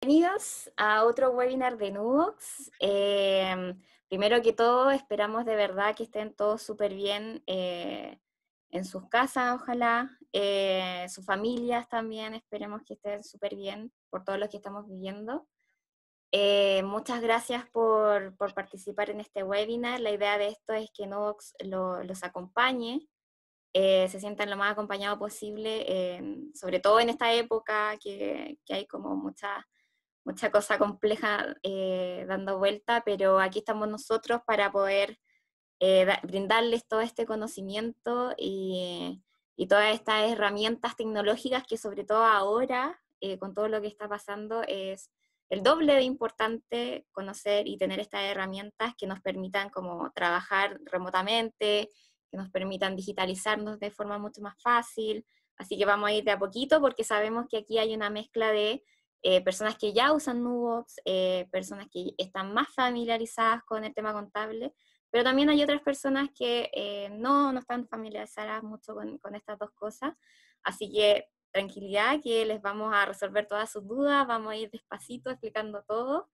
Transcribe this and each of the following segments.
Bienvenidos a otro webinar de Nubox. Primero que todo, esperamos de verdad que estén todos súper bien en sus casas, ojalá. Sus familias también, esperemos que estén súper bien por todo lo que estamos viviendo. Muchas gracias por participar en este webinar. La idea de esto es que Nubox los acompañe, se sientan lo más acompañados posible, sobre todo en esta época que hay como mucha cosa compleja dando vuelta, pero aquí estamos nosotros para poder brindarles todo este conocimiento y todas estas herramientas tecnológicas que sobre todo ahora, con todo lo que está pasando, es el doble de importante conocer y tener estas herramientas que nos permitan como trabajar remotamente, que nos permitan digitalizarnos de forma mucho más fácil. Así que vamos a ir de a poquito porque sabemos que aquí hay una mezcla de personas que ya usan Nubox, personas que están más familiarizadas con el tema contable, pero también hay otras personas que no están familiarizadas mucho con estas dos cosas, así que tranquilidad, que les vamos a resolver todas sus dudas, vamos a ir despacito explicando todo.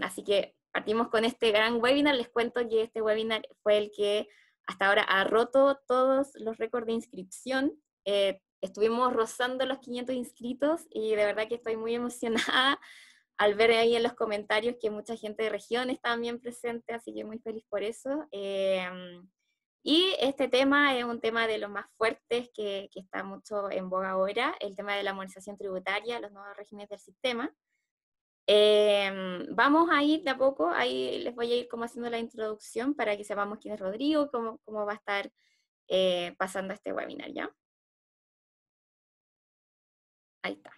Así que partimos con este gran webinar. Les cuento que este webinar fue el que hasta ahora ha roto todos los récords de inscripción. Estuvimos rozando los 500 inscritos y de verdad que estoy muy emocionada al ver ahí en los comentarios que mucha gente de región está también presente, así que muy feliz por eso. Y este tema es un tema de los más fuertes que está mucho en boga ahora, el tema de la armonización tributaria, los nuevos regímenes del sistema. Vamos a ir de a poco, ahí les voy a ir como haciendo la introducción para que sepamos quién es Rodrigo, cómo va a estar pasando este webinar, ¿ya? Ahí está.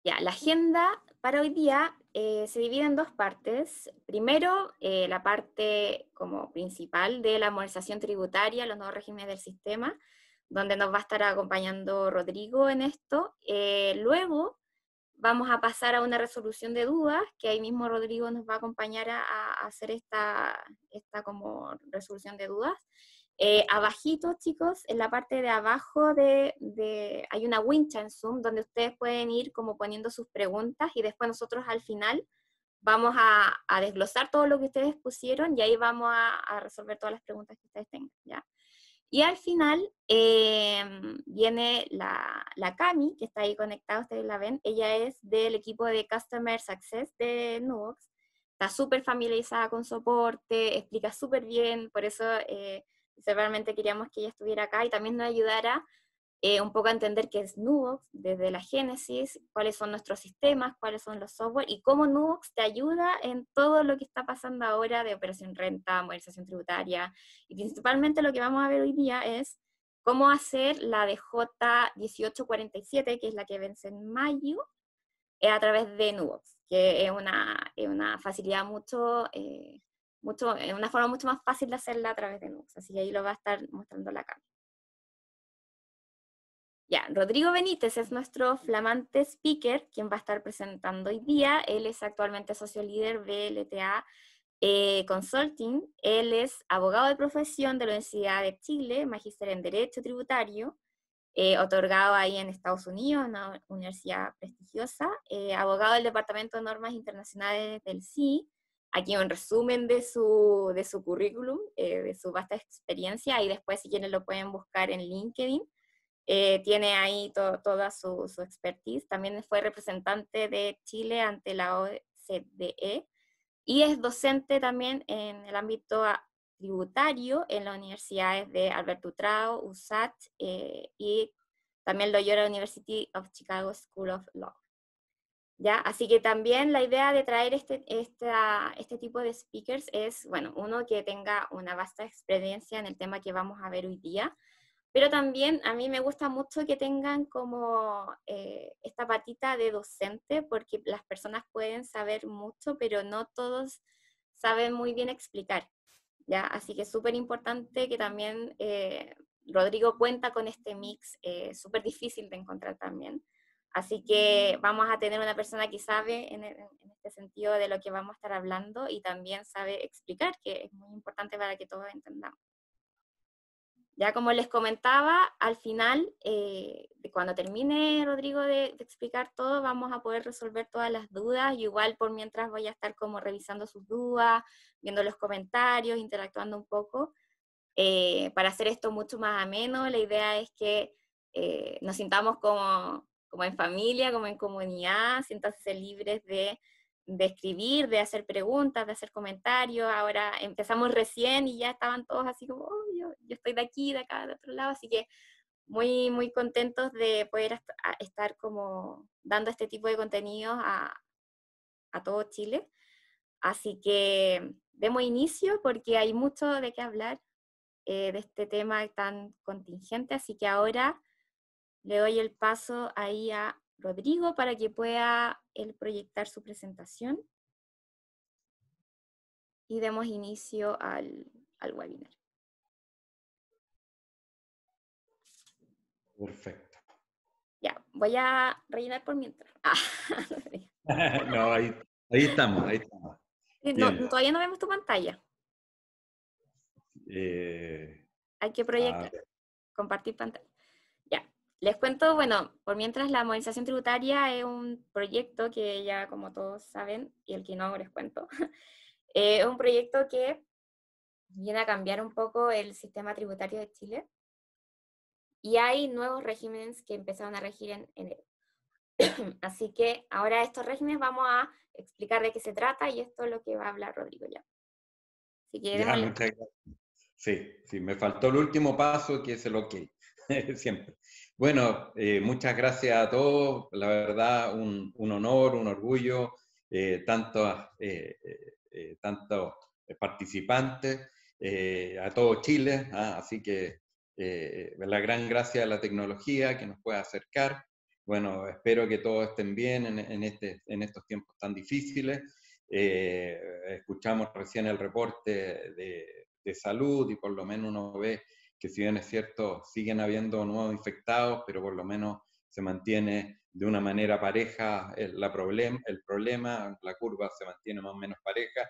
Ya, la agenda para hoy día se divide en dos partes. Primero, la parte como principal de la armonización tributaria, los nuevos regímenes del sistema, donde nos va a estar acompañando Rodrigo en esto. Luego, vamos a pasar a una resolución de dudas, que ahí mismo Rodrigo nos va a acompañar a hacer esta como resolución de dudas. Abajito, chicos, en la parte de abajo hay una wincha en Zoom donde ustedes pueden ir como poniendo sus preguntas y después nosotros al final vamos a desglosar todo lo que ustedes pusieron y ahí vamos a resolver todas las preguntas que ustedes tengan, ¿ya? Y al final viene la Cami, que está ahí conectada, ustedes la ven. Ella es del equipo de Customer Success de Nubox. Está súper familiarizada con soporte, explica súper bien, por eso realmente queríamos que ella estuviera acá y también nos ayudara un poco a entender qué es Nubox desde la génesis, cuáles son nuestros sistemas, cuáles son los software y cómo Nubox te ayuda en todo lo que está pasando ahora de operación renta, modernización tributaria. Y principalmente lo que vamos a ver hoy día es cómo hacer la DJ1847, que es la que vence en mayo, a través de Nubox, que es una facilidad una forma mucho más fácil de hacerla a través de Nubox. Así que ahí lo va a estar mostrando la cámara. Ya, Rodrigo Benítez es nuestro flamante speaker, quien va a estar presentando hoy día. Él es actualmente socio líder BLTA Consulting. Él es abogado de profesión de la Universidad de Chile, magíster en Derecho Tributario, otorgado ahí en Estados Unidos, una universidad prestigiosa, abogado del Departamento de Normas Internacionales del CI. Aquí un resumen de su currículum, de su vasta experiencia, y después si quieren lo pueden buscar en LinkedIn. Tiene ahí toda su expertise. También fue representante de Chile ante la OCDE y es docente también en el ámbito tributario en las universidades de Alberto Utrao, USACH y también Loyola University of Chicago School of Law. ¿Ya? Así que también la idea de traer este tipo de speakers es, bueno, uno que tenga una vasta experiencia en el tema que vamos a ver hoy día, pero también a mí me gusta mucho que tengan como esta patita de docente, porque las personas pueden saber mucho, pero no todos saben muy bien explicar, ¿ya? Así que es súper importante que también Rodrigo cuenta con este mix súper difícil de encontrar también. Así que vamos a tener una persona que sabe en este sentido de lo que vamos a estar hablando y también sabe explicar, que es muy importante para que todos entendamos. Ya como les comentaba, al final, cuando termine Rodrigo de explicar todo, vamos a poder resolver todas las dudas. Yo igual por mientras voy a estar como revisando sus dudas, viendo los comentarios, interactuando un poco. Para hacer esto mucho más ameno, la idea es que nos sintamos como en familia, como en comunidad, siéntanse libres de escribir, de hacer preguntas, de hacer comentarios. Ahora empezamos recién y ya estaban todos así como, oh, yo estoy de aquí, de acá, de otro lado, así que muy, muy contentos de poder estar como dando este tipo de contenidos a todo Chile. Así que demos inicio porque hay mucho de qué hablar de este tema tan contingente, así que ahora le doy el paso ahí a Rodrigo para que pueda él proyectar su presentación y demos inicio al webinar. Perfecto. Ya, voy a rellenar por mientras. No, ahí estamos, ahí estamos. No, Bien. todavía no vemos tu pantalla. Eh, Hay que a proyectar, ver, compartir pantalla. Ya, les cuento, bueno, por mientras la movilización tributaria es un proyecto que ya como todos saben, y el que no les cuento, es un proyecto que viene a cambiar un poco el sistema tributario de Chile y hay nuevos regímenes que empezaron a regir en enero. Así que ahora estos regímenes vamos a explicar de qué se trata y esto es lo que va a hablar Rodrigo ya. Así que ya, démosle. muchas gracias. Sí, me faltó el último paso, que es el OK, siempre. Bueno, muchas gracias a todos, la verdad, un honor, un orgullo, tantos participantes, a todo Chile, así que la gran gracia de la tecnología que nos puede acercar. Bueno, espero que todos estén bien en estos tiempos tan difíciles. Escuchamos recién el reporte de salud y por lo menos uno ve que, si bien es cierto, siguen habiendo nuevos infectados, pero por lo menos se mantiene de una manera pareja el problema, la curva se mantiene más o menos pareja.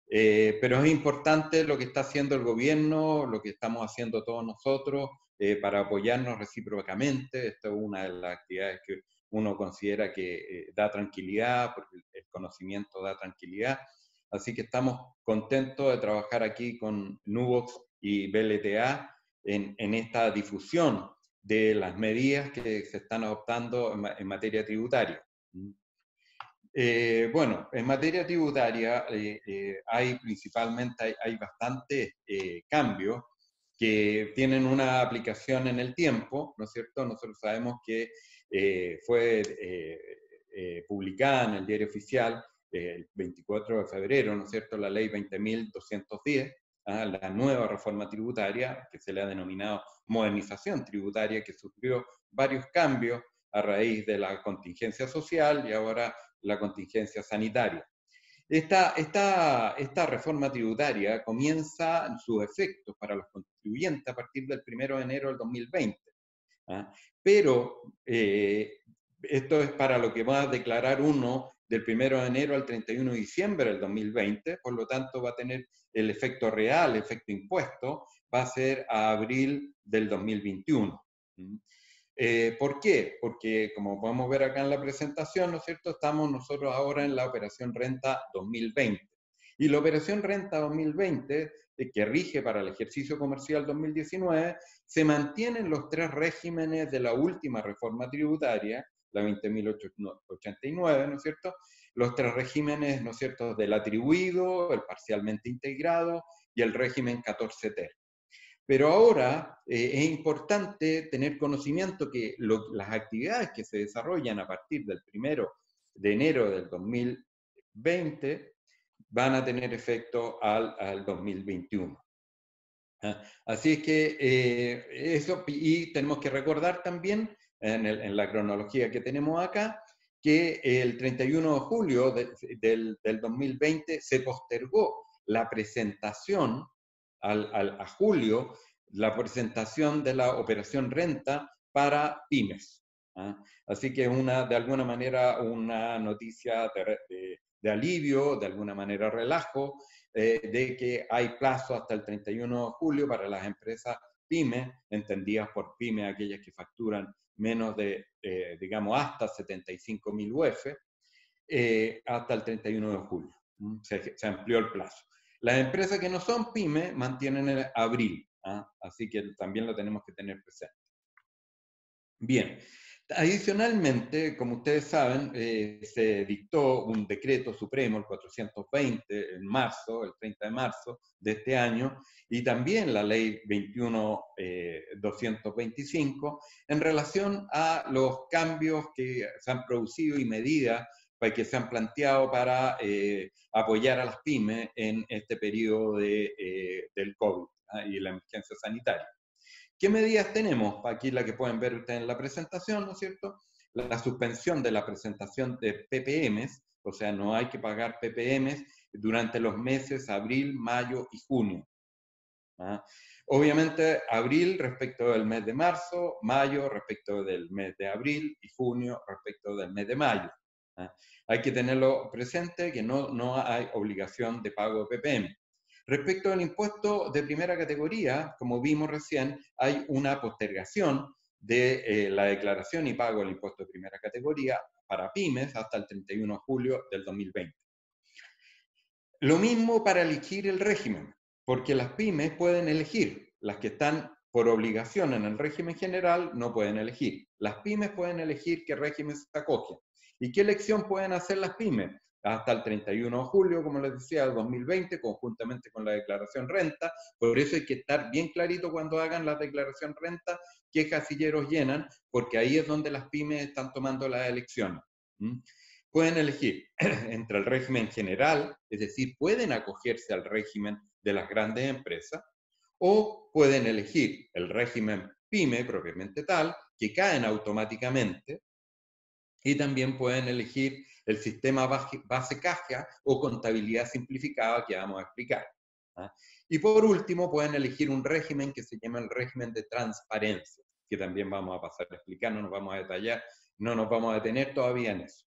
Pero es importante lo que está haciendo el gobierno, lo que estamos haciendo todos nosotros para apoyarnos recíprocamente. Esta es una de las actividades que uno considera que da tranquilidad, porque el conocimiento da tranquilidad. Así que estamos contentos de trabajar aquí con Nuvox y BLTA en esta difusión de las medidas que se están adoptando en materia tributaria. Bueno, en materia tributaria hay principalmente hay bastantes cambios que tienen una aplicación en el tiempo, ¿no es cierto? Nosotros sabemos que fue publicada en el Diario Oficial el 24 de febrero, ¿no es cierto?, la ley 20.210, la nueva reforma tributaria, que se le ha denominado modernización tributaria, que sufrió varios cambios a raíz de la contingencia social y ahora la contingencia sanitaria. Esta reforma tributaria comienza sus efectos para los contribuyentes a partir del 1 de enero del 2020. ¿Ah? Pero esto es para lo que va a declarar uno del 1 de enero al 31 de diciembre del 2020, por lo tanto va a tener el efecto real, el efecto impuesto, va a ser a abril del 2021. ¿Por qué? Porque, como podemos ver acá en la presentación, ¿no es cierto?, estamos nosotros ahora en la Operación Renta 2020. Y la Operación Renta 2020, que rige para el ejercicio comercial 2019, se mantienen los tres regímenes de la última reforma tributaria, la 20.089, ¿no es cierto?, los tres regímenes, ¿no es cierto?, del atribuido, el parcialmente integrado y el régimen 14 ter. Pero ahora es importante tener conocimiento que las actividades que se desarrollan a partir del 1 de enero del 2020 van a tener efecto al 2021. Así es que eso, y tenemos que recordar también en la cronología que tenemos acá, que el 31 de julio del 2020 se postergó la presentación a julio, la presentación de la operación renta para pymes. Así que de alguna manera una noticia de alivio, de alguna manera relajo, de que hay plazo hasta el 31 de julio para las empresas pymes, entendidas por pymes aquellas que facturan menos de, digamos, hasta 75.000 UF, hasta el 31 de julio. Se amplió el plazo. Las empresas que no son pymes mantienen el abril, así que también lo tenemos que tener presente. Bien, adicionalmente, como ustedes saben, se dictó un decreto supremo, el 420, en marzo, el 30 de marzo de este año, y también la ley 21.225, en relación a los cambios que se han producido y medidas que se han planteado para apoyar a las pymes en este periodo del COVID y la emergencia sanitaria. ¿Qué medidas tenemos? Aquí la que pueden ver ustedes en la presentación, ¿no es cierto? La suspensión de la presentación de PPMs, o sea, no hay que pagar PPMs durante los meses abril, mayo y junio. Obviamente, abril respecto del mes de marzo, mayo respecto del mes de abril y junio respecto del mes de mayo. Hay que tenerlo presente que no hay obligación de pago de PPM. Respecto al impuesto de primera categoría, como vimos recién, hay una postergación de la declaración y pago del impuesto de primera categoría para pymes hasta el 31 de julio del 2020. Lo mismo para elegir el régimen, porque las pymes pueden elegir, las que están por obligación en el régimen general no pueden elegir. Las pymes pueden elegir qué régimen se acogen. ¿Y qué elección pueden hacer las pymes? Hasta el 31 de julio, como les decía, del 2020, conjuntamente con la declaración renta. Por eso hay que estar bien clarito cuando hagan la declaración renta, qué casilleros llenan, porque ahí es donde las pymes están tomando las elecciones. Pueden elegir entre el régimen general, es decir, pueden acogerse al régimen de las grandes empresas, o pueden elegir el régimen PYME propiamente tal, que caen automáticamente, y también pueden elegir el sistema base caja o contabilidad simplificada que vamos a explicar. Y por último, pueden elegir un régimen que se llama el régimen de transparencia, que también vamos a pasar a explicar, no nos vamos a detallar, no nos vamos a detener todavía en eso.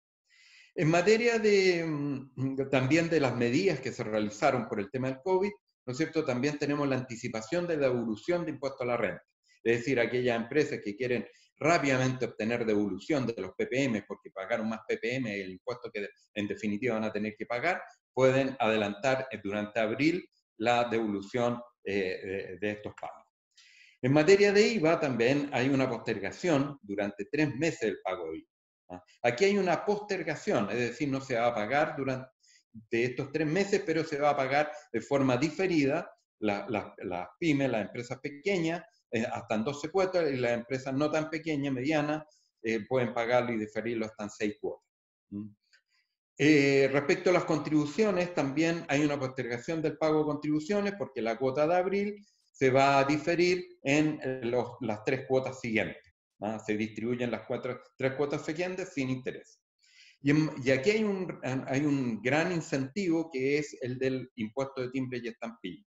En materia también de las medidas que se realizaron por el tema del COVID, ¿no es cierto? También tenemos la anticipación de la devolución de impuesto a la renta. Es decir, aquellas empresas que quieren rápidamente obtener devolución de los PPM porque pagaron más PPM y el impuesto que en definitiva van a tener que pagar, pueden adelantar durante abril la devolución de estos pagos. En materia de IVA también hay una postergación durante 3 meses del pago de IVA. Aquí hay una postergación, es decir, no se va a pagar durante estos 3 meses, pero se va a pagar de forma diferida las pymes, las empresas pequeñas, hasta en 12 cuotas, y las empresas no tan pequeñas, medianas, pueden pagarlo y diferirlo hasta en 6 cuotas. Respecto a las contribuciones, también hay una postergación del pago de contribuciones porque la cuota de abril se va a diferir en las 3 cuotas siguientes. Se distribuyen las 3 cuotas siguientes sin interés. Y aquí hay un gran incentivo que es el del impuesto de timbre y estampilla.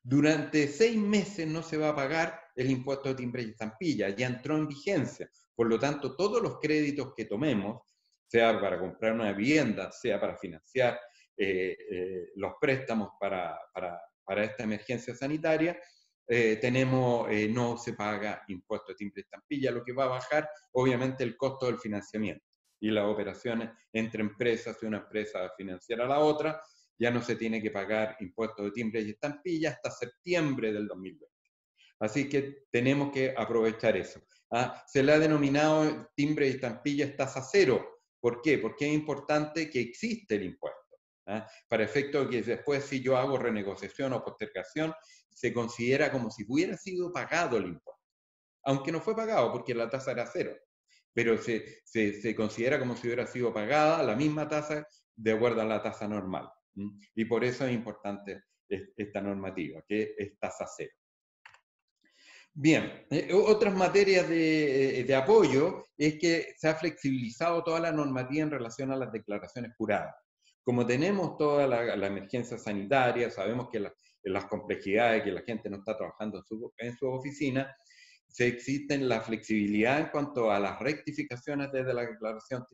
Durante 6 meses no se va a pagar el impuesto de timbre y estampilla, ya entró en vigencia. Por lo tanto, todos los créditos que tomemos, sea para comprar una vivienda, sea para financiar los préstamos para esta emergencia sanitaria, no se paga impuesto de timbre y estampilla, lo que va a bajar obviamente el costo del financiamiento y las operaciones entre empresas, si una empresa va a financiar a la otra, ya no se tiene que pagar impuesto de timbre y estampilla hasta septiembre del 2020. Así que tenemos que aprovechar eso. Se le ha denominado timbre y estampilla tasa cero. ¿Por qué? Porque es importante que existe el impuesto. Para efecto de que después, si yo hago renegociación o postergación, se considera como si hubiera sido pagado el impuesto. Aunque no fue pagado porque la tasa era cero. Pero se considera como si hubiera sido pagada la misma tasa de acuerdo a la tasa normal. Y por eso es importante esta normativa, que es tasa cero. Bien, otras materias de apoyo es que se ha flexibilizado toda la normativa en relación a las declaraciones juradas. Como tenemos toda la emergencia sanitaria, sabemos que las complejidades, que la gente no está trabajando en su oficina, existen la flexibilidad en cuanto a las rectificaciones desde la declaración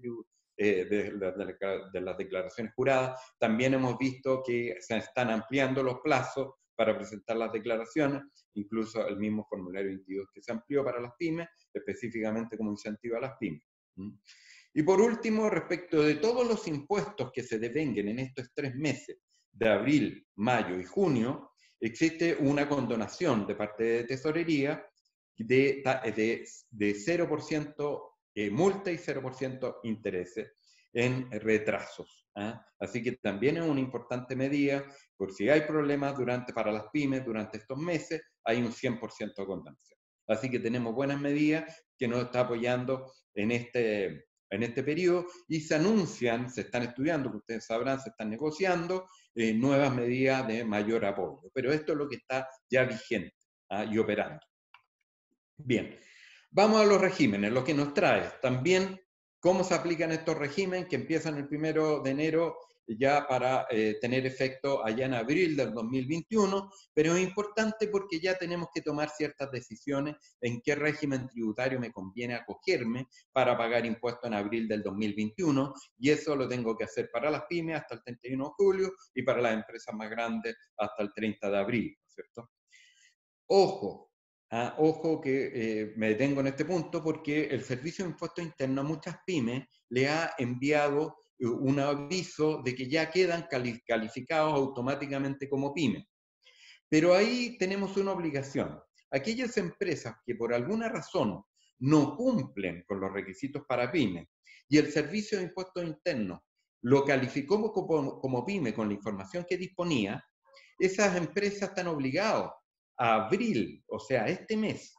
de las declaraciones juradas. También hemos visto que se están ampliando los plazos para presentar las declaraciones, incluso el mismo formulario 22 que se amplió para las pymes, específicamente como incentivo a las pymes. Y por último, respecto de todos los impuestos que se devenguen en estos 3 meses, de abril, mayo y junio, existe una condonación de parte de Tesorería de 0% multa y 0% intereses en retrasos. Así que también es una importante medida, por si hay problemas para las pymes durante estos meses, hay un 100% de condonación. Así que tenemos buenas medidas que nos está apoyando en este periodo, y se anuncian, se están estudiando, que ustedes sabrán, se están negociando nuevas medidas de mayor apoyo. Pero esto es lo que está ya vigente y operando. Bien, vamos a los regímenes, lo que nos trae también cómo se aplican estos regímenes que empiezan el 1 de enero ya para tener efecto allá en abril del 2021, pero es importante porque ya tenemos que tomar ciertas decisiones en qué régimen tributario me conviene acogerme para pagar impuestos en abril del 2021, y eso lo tengo que hacer para las pymes hasta el 31 de julio y para las empresas más grandes hasta el 30 de abril, ¿no es cierto? Ojo, ojo que me detengo en este punto porque el Servicio de Impuestos Internos a muchas pymes le ha enviado un aviso de que ya quedan calificados automáticamente como pymes. Pero ahí tenemos una obligación. Aquellas empresas que por alguna razón no cumplen con los requisitos para pymes y el Servicio de Impuestos Internos lo calificó como pyme con la información que disponía, esas empresas están obligadas a abril, o sea, este mes,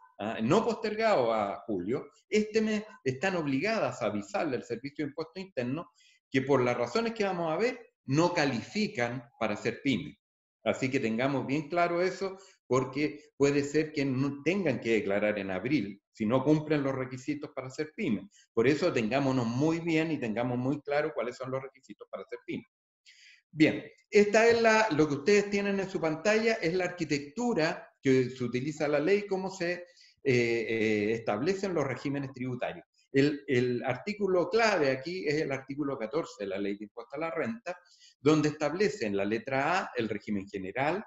no postergado a julio, este mes están obligadas a avisarle al Servicio de Impuestos Internos que por las razones que vamos a ver, no califican para ser pyme. Así que tengamos bien claro eso, porque puede ser que no tengan que declarar en abril si no cumplen los requisitos para ser pyme. Por eso tengámonos muy bien y tengamos muy claro cuáles son los requisitos para ser pyme. Bien, esta es lo que ustedes tienen en su pantalla, es la arquitectura que se utiliza la ley, cómo se establecen los regímenes tributarios. El artículo clave aquí es el artículo 14 de la Ley de Impuesto a la Renta, donde establece en la letra A el régimen general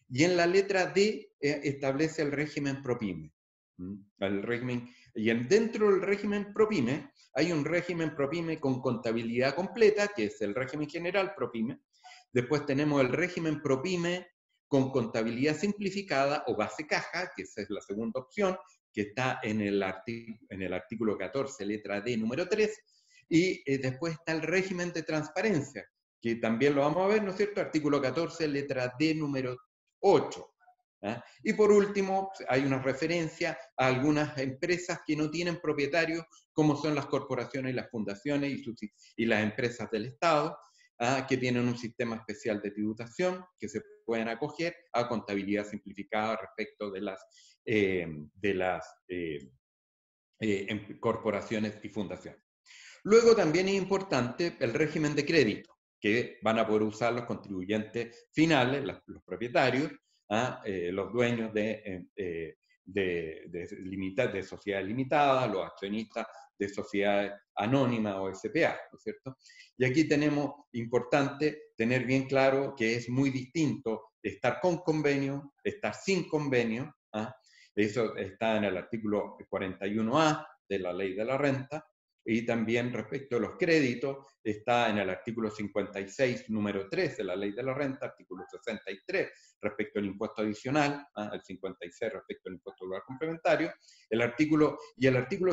y en la letra D establece el régimen ProPyme. Dentro del régimen ProPyme hay un régimen ProPyme con contabilidad completa, que es el régimen general ProPyme. Después tenemos el régimen ProPyme con contabilidad simplificada o base caja, que esa es la segunda opción, que está en el artículo 14, letra D, número 3. Y después está el régimen de transparencia, que también lo vamos a ver, ¿no es cierto? Artículo 14, letra D, número 8. Y por último, hay una referencia a algunas empresas que no tienen propietarios, como son las corporaciones y las fundaciones y las empresas del Estado, que tienen un sistema especial de tributación, que se pueden acoger a contabilidad simplificada respecto de las corporaciones y fundaciones. Luego también es importante el régimen de crédito, que van a poder usar los contribuyentes finales, los propietarios, los dueños de sociedades limitadas, los accionistas de sociedades anónimas o SPA, ¿no es cierto? Y aquí tenemos importante tener bien claro que es muy distinto estar con convenio, estar sin convenio. Eso está en el artículo 41A de la Ley de la Renta. Y también respecto a los créditos, está en el artículo 56, número 3 de la Ley de la Renta, artículo 63 respecto al impuesto adicional, el 56 respecto al impuesto global complementario, el artículo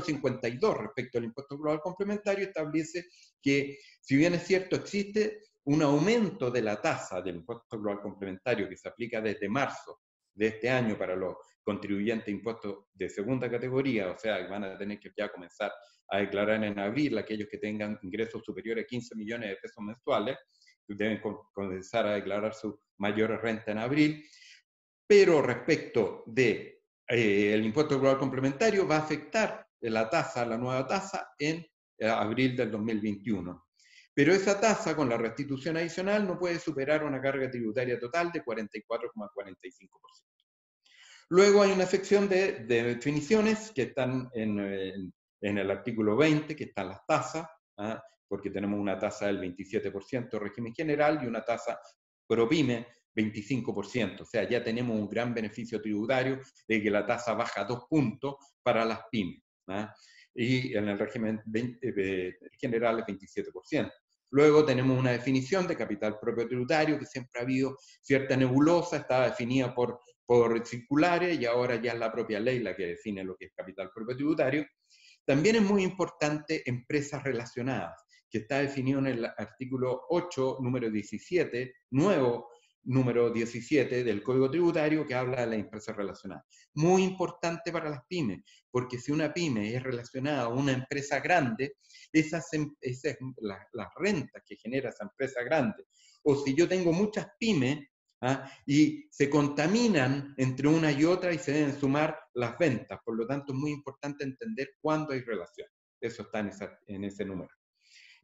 52 respecto al impuesto global complementario establece que, si bien es cierto, existe un aumento de la tasa del impuesto global complementario que se aplica desde marzo de este año para los contribuyentes de impuestos de segunda categoría, o sea, que van a tener que ya comenzar a declarar en abril aquellos que tengan ingresos superiores a 15 millones de pesos mensuales, deben comenzar a declarar su mayor renta en abril, pero respecto de el impuesto global complementario va a afectar la nueva tasa en abril del 2021. Pero esa tasa con la restitución adicional no puede superar una carga tributaria total de 44,45%. Luego hay una sección de definiciones que están en el artículo 20, que están las tasas, porque tenemos una tasa del 27% régimen general y una tasa ProPyme 25%. O sea, ya tenemos un gran beneficio tributario de que la tasa baja 2 puntos para las pymes. Y en el régimen general es 27%. Luego tenemos una definición de capital propio tributario, que siempre ha habido cierta nebulosa, estaba definida por circulares y ahora ya es la propia ley la que define lo que es capital propio tributario. También es muy importante empresas relacionadas, que está definido en el artículo 8, número 17, nuevo número 17 del Código Tributario, que habla de las empresas relacionadas. Muy importante para las pymes, porque si una pyme es relacionada a una empresa grande, las rentas que genera esa empresa grande, o si yo tengo muchas pymes, y se contaminan entre una y otra y se deben sumar las ventas. Por lo tanto, es muy importante entender cuándo hay relación. Eso está en ese número.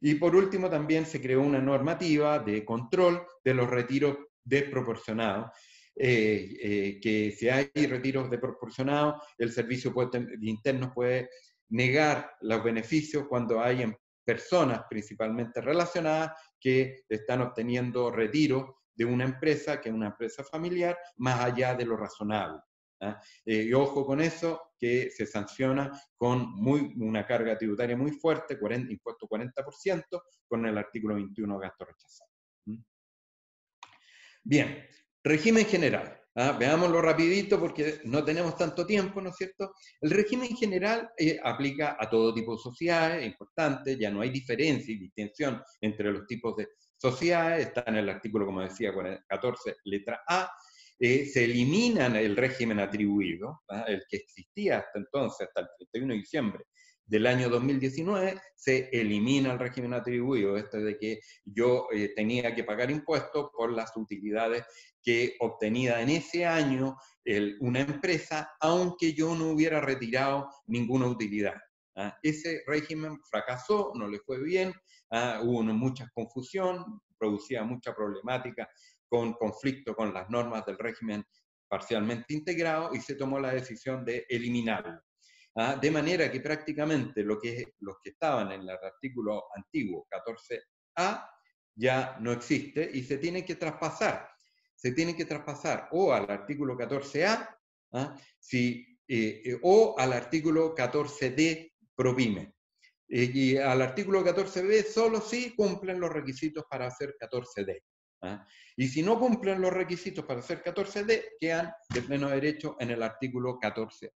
Y por último, también se creó una normativa de control de los retiros desproporcionados, que si hay retiros desproporcionados, el servicio interno puede negar los beneficios cuando hay personas principalmente relacionadas que están obteniendo retiros de una empresa, que es una empresa familiar, más allá de lo razonable. Y ojo con eso, que se sanciona con una carga tributaria muy fuerte, impuesto 40%, con el artículo 21 gasto rechazado. Bien, régimen general. Veámoslo rapidito porque no tenemos tanto tiempo, ¿no es cierto? El régimen general aplica a todo tipo de sociedades, es importante, ya no hay diferencia y distinción entre los tipos de sociedades, está en el artículo, como decía, 14, letra A. Se eliminan el régimen atribuido, el que existía hasta entonces, hasta el 31 de diciembre del año 2019, se elimina el régimen atribuido, esto de que yo tenía que pagar impuestos por las utilidades que obtenía en ese año una empresa, aunque yo no hubiera retirado ninguna utilidad. Ese régimen fracasó, no le fue bien, hubo mucha confusión, producía mucha problemática con conflicto con las normas del régimen parcialmente integrado y se tomó la decisión de eliminarlo. De manera que prácticamente los que estaban en el artículo antiguo 14A ya no existe y se tiene que traspasar. Se tiene que traspasar o al artículo 14A o al artículo 14D ProPyme. Y al artículo 14B solo si cumplen los requisitos para hacer 14D. Y si no cumplen los requisitos para hacer 14D, quedan de pleno derecho en el artículo 14A.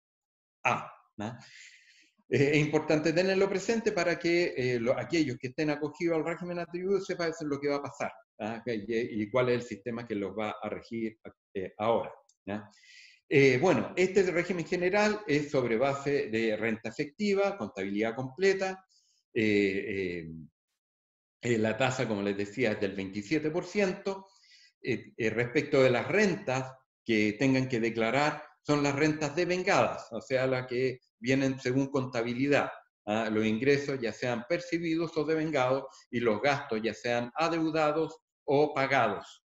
Es importante tenerlo presente para que aquellos que estén acogidos al régimen atribuido sepan eso es lo que va a pasar y cuál es el sistema que los va a regir ahora. Bueno, este régimen general es sobre base de renta efectiva, contabilidad completa. La tasa, como les decía, es del 27%. Respecto de las rentas que tengan que declarar, son las rentas devengadas, o sea, las que vienen según contabilidad. Los ingresos ya sean percibidos o devengados y los gastos ya sean adeudados o pagados,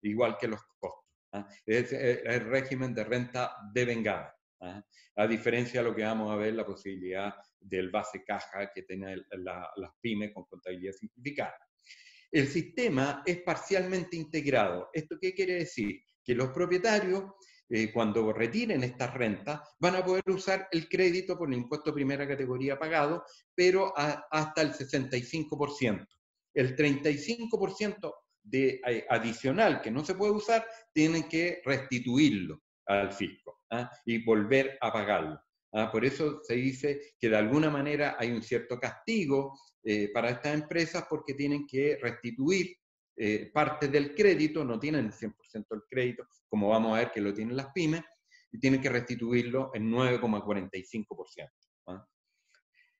igual que los costos. Es el régimen de renta devengada. A diferencia de lo que vamos a ver, la posibilidad del base caja que tienen las pymes con contabilidad simplificada. El sistema es parcialmente integrado. ¿Esto qué quiere decir? Que los propietarios, cuando retiren estas rentas, van a poder usar el crédito por el impuesto de primera categoría pagado, pero hasta el 65%. El 35% adicional que no se puede usar, tienen que restituirlo al fisco y volver a pagarlo. Por eso se dice que de alguna manera hay un cierto castigo para estas empresas porque tienen que restituir parte del crédito, no tienen el 100% del crédito, como vamos a ver que lo tienen las pymes, y tienen que restituirlo en 9,45%.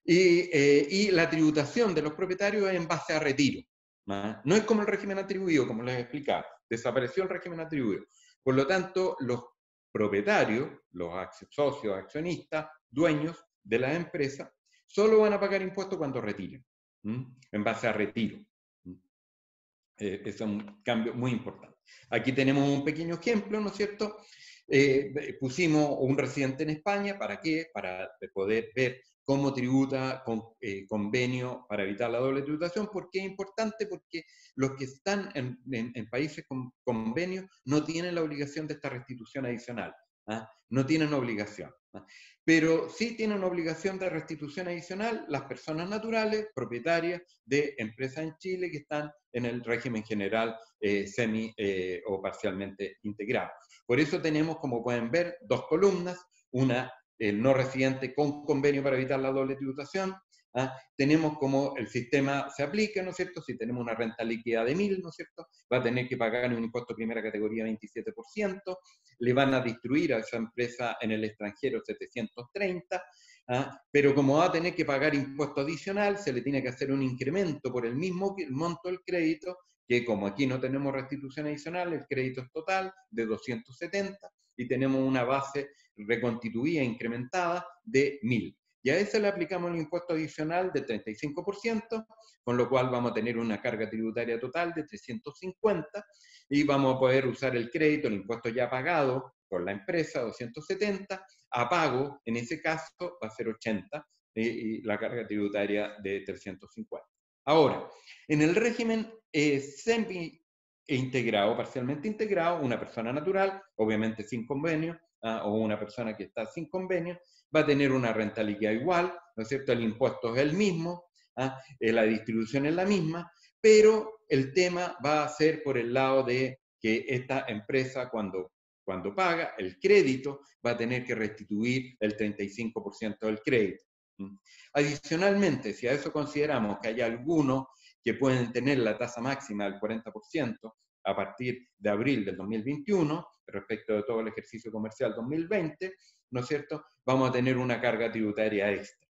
Y la tributación de los propietarios es en base a retiro. No es como el régimen atribuido, como les he explicado, desapareció el régimen atribuido. Por lo tanto, los propietarios, los socios, accionistas, dueños de la empresa, solo van a pagar impuestos cuando retiren, en base a retiro. Es un cambio muy importante. Aquí tenemos un pequeño ejemplo, ¿no es cierto? Pusimos un residente en España, ¿para qué? Para poder ver cómo tributa con convenio para evitar la doble tributación. ¿Por qué es importante? Porque los que están en países con convenio no tienen la obligación de esta restitución adicional. No tienen obligación. Pero sí tienen obligación de restitución adicional las personas naturales, propietarias de empresas en Chile que están en el régimen general semi o parcialmente integrado. Por eso tenemos, como pueden ver, dos columnas, una el no residente con convenio para evitar la doble tributación. Tenemos como el sistema se aplica, ¿no es cierto? Si tenemos una renta líquida de 1.000, ¿no es cierto? Va a tener que pagar un impuesto de primera categoría 27%, le van a distribuir a esa empresa en el extranjero 730, pero como va a tener que pagar impuesto adicional, se le tiene que hacer un incremento por el mismo monto del crédito, que como aquí no tenemos restitución adicional, el crédito es total de 270 y tenemos una base reconstituida, incrementada de 1.000. Y a ese le aplicamos el impuesto adicional de 35%, con lo cual vamos a tener una carga tributaria total de 350 y vamos a poder usar el crédito, el impuesto ya pagado por la empresa, 270, a pago, en ese caso, va a ser 80 y la carga tributaria de 350. Ahora, en el régimen semi-integrado, parcialmente integrado, una persona natural, obviamente sin convenio, o una persona que está sin convenio, va a tener una renta líquida igual, ¿no es cierto? El impuesto es el mismo, la distribución es la misma, pero el tema va a ser por el lado de que esta empresa cuando paga el crédito va a tener que restituir el 35% del crédito. Adicionalmente, si a eso consideramos que hay algunos que pueden tener la tasa máxima del 40% a partir de abril del 2021, respecto de todo el ejercicio comercial 2020, ¿no es cierto? Vamos a tener una carga tributaria extra.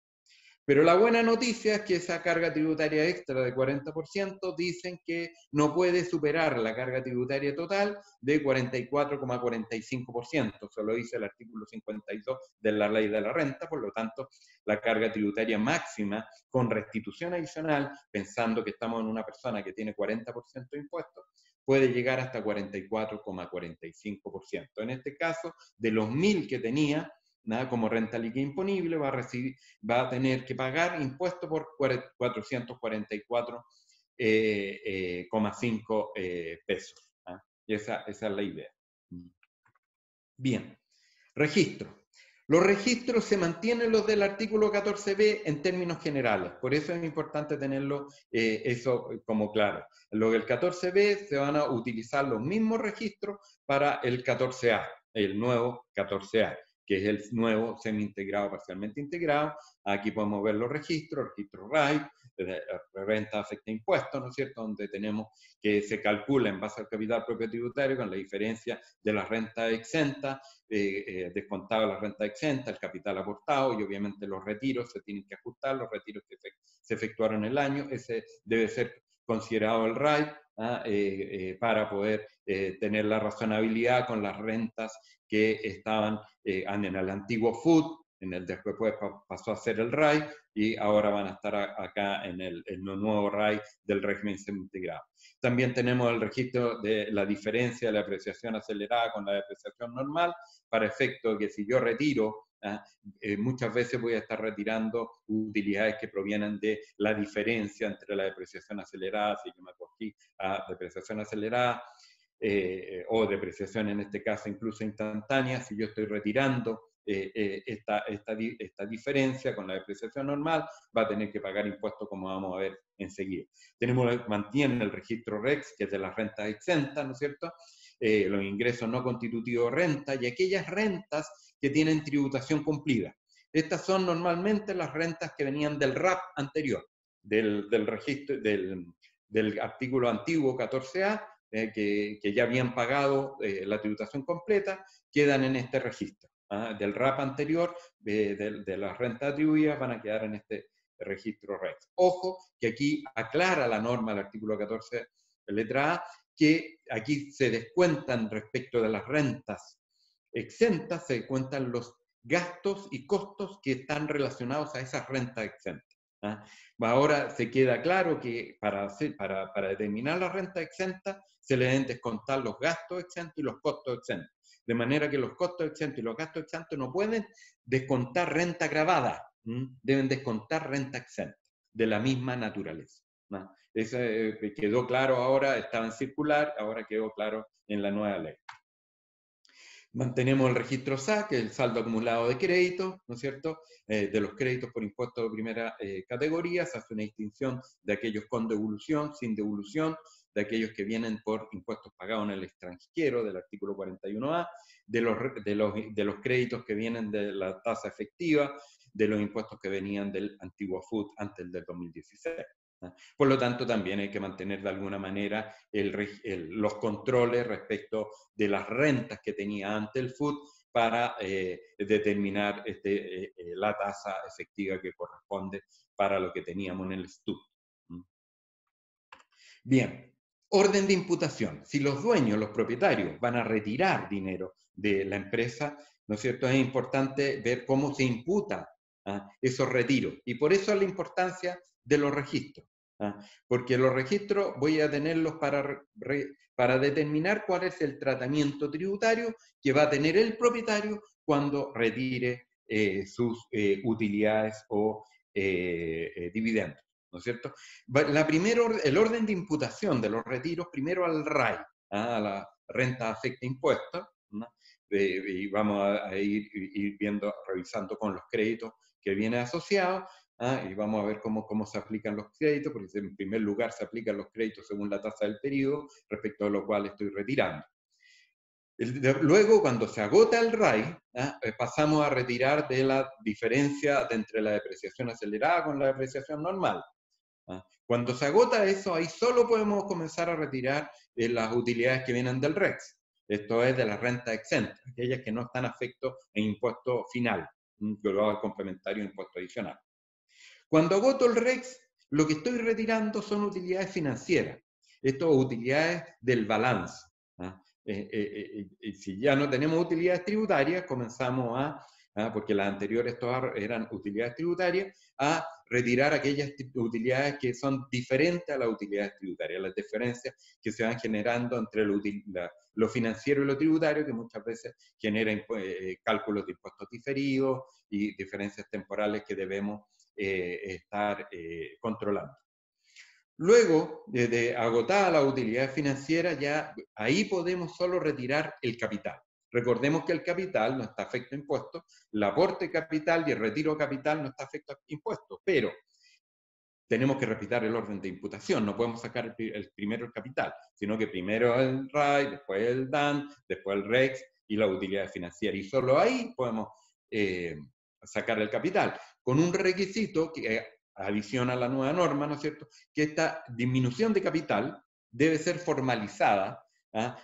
Pero la buena noticia es que esa carga tributaria extra de 40% dicen que no puede superar la carga tributaria total de 44,45%. Eso lo dice el artículo 52 de la Ley de la Renta. Por lo tanto, la carga tributaria máxima con restitución adicional, pensando que estamos en una persona que tiene 40% de impuestos, puede llegar hasta 44,45%. En este caso, de los 1.000 que tenía, como renta líquida imponible, va a tener que pagar impuesto por 444,5 pesos. Y esa es la idea. Bien, registro. Los registros se mantienen los del artículo 14b en términos generales, por eso es importante tenerlo eso como claro. Lo del 14b se van a utilizar los mismos registros para el 14a, el nuevo 14a, que es el nuevo semi-integrado, parcialmente integrado. Aquí podemos ver los registros, registro RAI, renta afecta impuestos, ¿no es cierto?, donde tenemos que se calcula en base al capital propio tributario con la diferencia de las rentas exentas, descontado la renta exenta, el capital aportado y obviamente los retiros se tienen que ajustar, los retiros que se efectuaron el año, ese debe ser considerado el RAI para poder tener la razonabilidad con las rentas que estaban en el antiguo FUT, en el después pasó a ser el RAI y ahora van a estar acá en el nuevo RAI del régimen semi-integrado. También tenemos el registro de la diferencia de la depreciación acelerada con la depreciación normal, para efecto de que si yo retiro, muchas veces voy a estar retirando utilidades que provienen de la diferencia entre la depreciación acelerada, si yo me acogí a depreciación acelerada, o depreciación en este caso incluso instantánea, si yo estoy retirando esta diferencia con la depreciación normal, va a tener que pagar impuestos como vamos a ver enseguida. Mantiene el registro REX, que es de las rentas exentas, ¿no es cierto?, los ingresos no constitutivos de renta y aquellas rentas que tienen tributación cumplida. Estas son normalmente las rentas que venían del RAP anterior, del registro, del artículo antiguo 14A, que ya habían pagado la tributación completa, quedan en este registro. Del RAP anterior, de las rentas atribuidas, van a quedar en este registro REX. Ojo, que aquí aclara la norma del artículo 14, letra A, que aquí se descuentan respecto de las rentas exentas, se descuentan los gastos y costos que están relacionados a esas rentas exentas. Ahora se queda claro que para determinar la renta exenta se le deben descontar los gastos exentos y los costos exentos. De manera que los costos exentos y los gastos exentos no pueden descontar renta gravada, deben descontar renta exenta de la misma naturaleza, ¿no? Eso quedó claro ahora, estaba en circular, ahora quedó claro en la nueva ley. Mantenemos el registro SAC, el saldo acumulado de créditos, ¿no es cierto? De los créditos por impuesto de primera categoría, se hace una distinción de aquellos con devolución, sin devolución, de aquellos que vienen por impuestos pagados en el extranjero, del artículo 41A, de los créditos que vienen de la tasa efectiva, de los impuestos que venían del antiguo FUT antes del 2016. Por lo tanto, también hay que mantener de alguna manera los controles respecto de las rentas que tenía antes el FUT para determinar la tasa efectiva que corresponde para lo que teníamos en el STUT. Bien, orden de imputación. Si los dueños, los propietarios, van a retirar dinero de la empresa, ¿no es cierto? Es importante ver cómo se imputa esos retiros. Y por eso es la importancia de los registros. Porque los registros voy a tenerlos para determinar cuál es el tratamiento tributario que va a tener el propietario cuando retire sus utilidades o dividendos, ¿no es cierto? El orden de imputación de los retiros, primero al RAI, a la renta afecta impuestos, ¿no? Y vamos a ir viendo, revisando con los créditos que viene asociado. Y vamos a ver cómo se aplican los créditos, porque en primer lugar se aplican los créditos según la tasa del periodo, respecto a lo cual estoy retirando. Luego, cuando se agota el RAI, pasamos a retirar de la diferencia entre la depreciación acelerada con la depreciación normal. Cuando se agota eso, ahí solo podemos comenzar a retirar las utilidades que vienen del REX. Esto es de la renta exenta, aquellas que no están afecto en impuesto final, que lo haga complementario en impuesto adicional. Cuando agoto el REX, lo que estoy retirando son utilidades financieras. Esto utilidades del balance. Si ya no tenemos utilidades tributarias, comenzamos porque las anteriores todas eran utilidades tributarias, a retirar aquellas utilidades que son diferentes a las utilidades tributarias, las diferencias que se van generando entre lo financiero y lo tributario, que muchas veces generan cálculos de impuestos diferidos y diferencias temporales que debemos estar controlando. Luego, de agotada la utilidad financiera, ya ahí podemos solo retirar el capital. Recordemos que el capital no está afecto a impuestos, el aporte capital y el retiro capital no está afecto a impuestos, pero tenemos que respetar el orden de imputación, no podemos sacar primero el capital, sino que primero el RAI, después el DAN, después el REX y la utilidad financiera, y solo ahí podemos sacar el capital, con un requisito que adiciona a la nueva norma, ¿no es cierto?, que esta disminución de capital debe ser formalizada,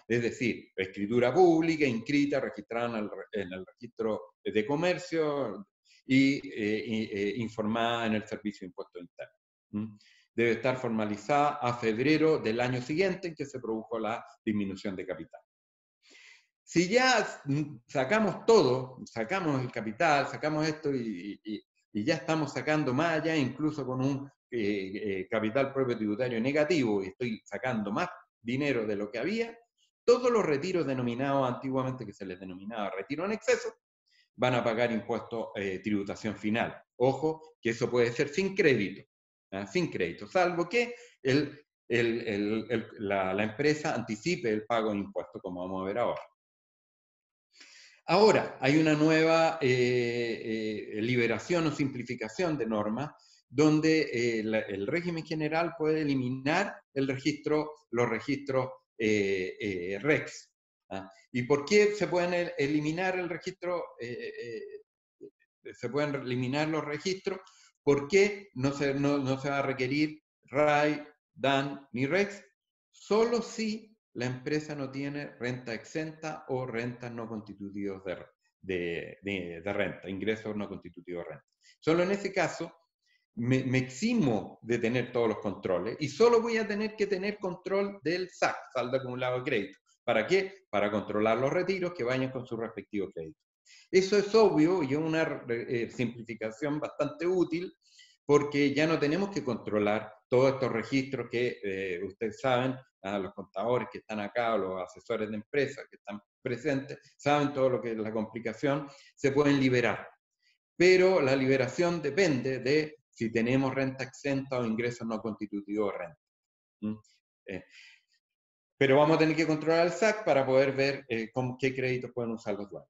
es decir, escritura pública, inscrita, registrada en el registro de comercio y informada en el Servicio de Impuestos Internos. Debe estar formalizada a febrero del año siguiente en que se produjo la disminución de capital. Si ya sacamos todo, sacamos el capital, sacamos esto y ya estamos sacando más allá, incluso con un capital propio tributario negativo, y estoy sacando más dinero de lo que había, todos los retiros denominados antiguamente, que se les denominaba retiro en exceso, van a pagar impuestos tributación final. Ojo, que eso puede ser sin crédito, salvo que la empresa anticipe el pago de impuestos, como vamos a ver ahora. Ahora, hay una nueva liberación o simplificación de normas donde el régimen general puede eliminar los registros REX. ¿Y por qué se pueden eliminar el registro? Se pueden eliminar los registros porque no se va a requerir RAI, DAN ni REX, solo si la empresa no tiene renta exenta o rentas no constitutivos de renta, ingresos no constitutivos de renta. Solo en ese caso me eximo de tener todos los controles y solo voy a tener que tener control del SAC, saldo acumulado de crédito. ¿Para qué? Para controlar los retiros que vayan con su respectivo crédito. Eso es obvio y es una simplificación bastante útil, porque ya no tenemos que controlar todos estos registros que ustedes saben, los contadores que están acá o los asesores de empresas que están presentes, saben todo lo que es la complicación, se pueden liberar. pero la liberación depende de si tenemos renta exenta o ingresos no constitutivos de renta. Pero vamos a tener que controlar el SAC para poder ver qué créditos pueden usar los dueños.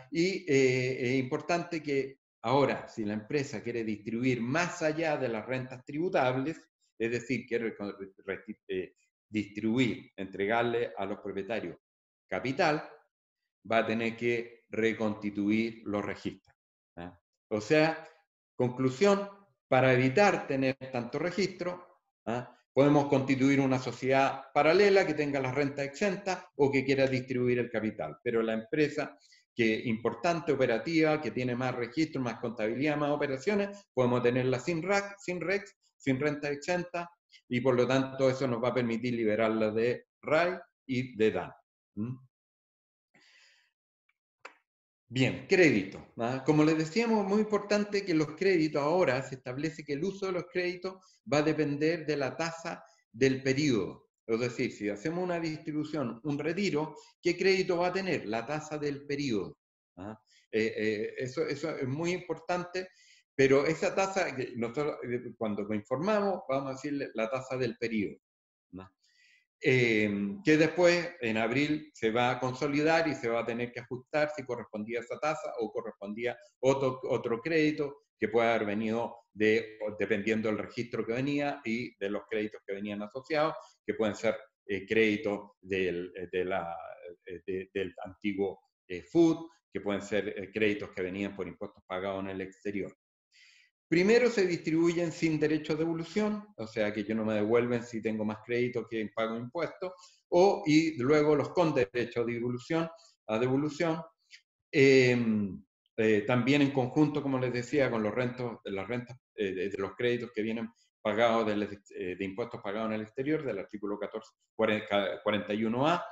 Y es importante que ahora, si la empresa quiere distribuir más allá de las rentas tributables, es decir, quiere distribuir, entregarle a los propietarios capital, va a tener que reconstituir los registros. O sea, conclusión, para evitar tener tanto registro, podemos constituir una sociedad paralela que tenga las rentas exentas o que quiera distribuir el capital. Pero la empresa que es importante, operativa, que tiene más registros, más contabilidad, más operaciones, podemos tenerla sin RAC, sin REX, sin renta exenta, y por lo tanto eso nos va a permitir liberarla de RAI y de DAN. Bien, crédito. Como les decíamos, muy importante que los créditos ahora se establece que el uso de los créditos va a depender de la tasa del periodo. Es decir, si hacemos una distribución, un retiro, ¿qué crédito va a tener? La tasa del periodo. Eso es muy importante, pero esa tasa, nosotros cuando informamos, vamos a decirle la tasa del periodo. Que después en abril se va a consolidar y se va a tener que ajustar si correspondía a esa tasa o correspondía otro crédito que puede haber venido dependiendo del registro que venía y de los créditos que venían asociados, que pueden ser créditos del antiguo FUD, que pueden ser créditos que venían por impuestos pagados en el exterior. Primero se distribuyen sin derecho de devolución, o sea que yo no me devuelven si tengo más crédito que pago impuestos, y luego los con derecho de devolución, también en conjunto, como les decía, con las rentas de los créditos que vienen pagados de impuestos pagados en el exterior, del artículo 41A,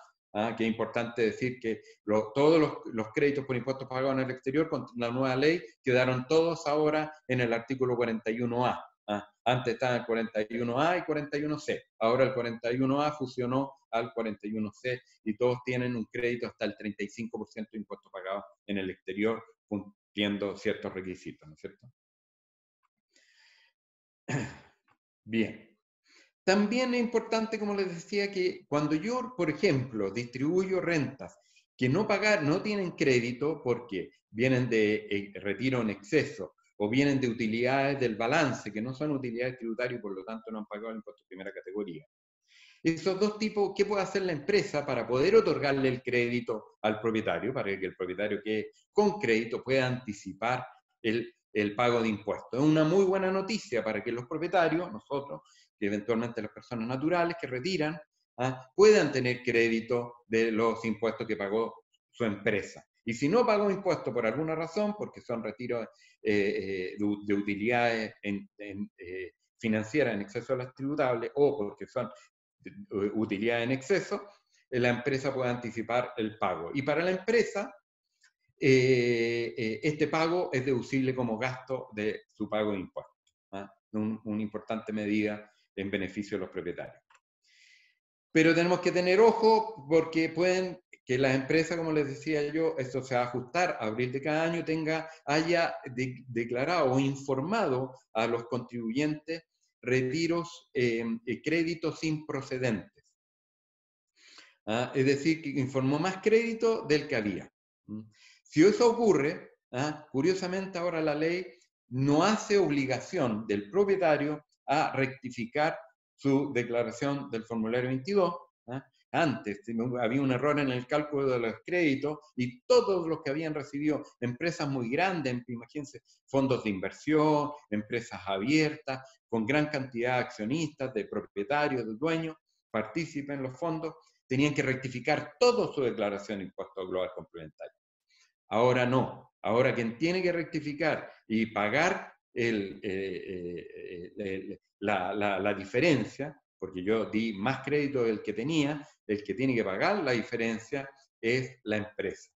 que es importante decir que todos los créditos por impuestos pagados en el exterior con la nueva ley quedaron todos ahora en el artículo 41A. Antes estaban el 41A y 41C. Ahora el 41A fusionó al 41C y todos tienen un crédito hasta el 35% de impuestos pagados en el exterior, cumpliendo ciertos requisitos, ¿no es cierto? Bien. También es importante, como les decía, que cuando yo, por ejemplo, distribuyo rentas que no tienen crédito porque vienen de retiro en exceso o vienen de utilidades del balance, que no son utilidades tributarias y por lo tanto no han pagado el impuesto de primera categoría. Esos dos tipos, ¿qué puede hacer la empresa para poder otorgarle el crédito al propietario, para que el propietario que con crédito pueda anticipar el pago de impuestos? Es una muy buena noticia para que los propietarios, nosotros, que eventualmente las personas naturales que retiran, puedan tener crédito de los impuestos que pagó su empresa. Y si no pagó impuestos por alguna razón, porque son retiros de utilidades financieras en exceso de las tributables o porque son utilidades en exceso, la empresa puede anticipar el pago. Y para la empresa, este pago es deducible como gasto de su pago de impuestos. Una importante medida en beneficio de los propietarios. Pero tenemos que tener ojo porque pueden que las empresas, como les decía yo, esto se va a ajustar a abril de cada año, haya declarado o informado a los contribuyentes retiros, créditos improcedentes. Es decir, que informó más crédito del que había. Si eso ocurre, curiosamente ahora la ley no hace obligación del propietario a rectificar su declaración del formulario 22. Antes había un error en el cálculo de los créditos y todos los que habían recibido empresas muy grandes, imagínense, fondos de inversión, empresas abiertas, con gran cantidad de accionistas, de propietarios, de dueños, participen en los fondos, tenían que rectificar toda su declaración de impuesto global complementario. Ahora no. Ahora quien tiene que rectificar y pagar la diferencia, porque yo di más crédito del que tenía, el que tiene que pagar la diferencia es la empresa.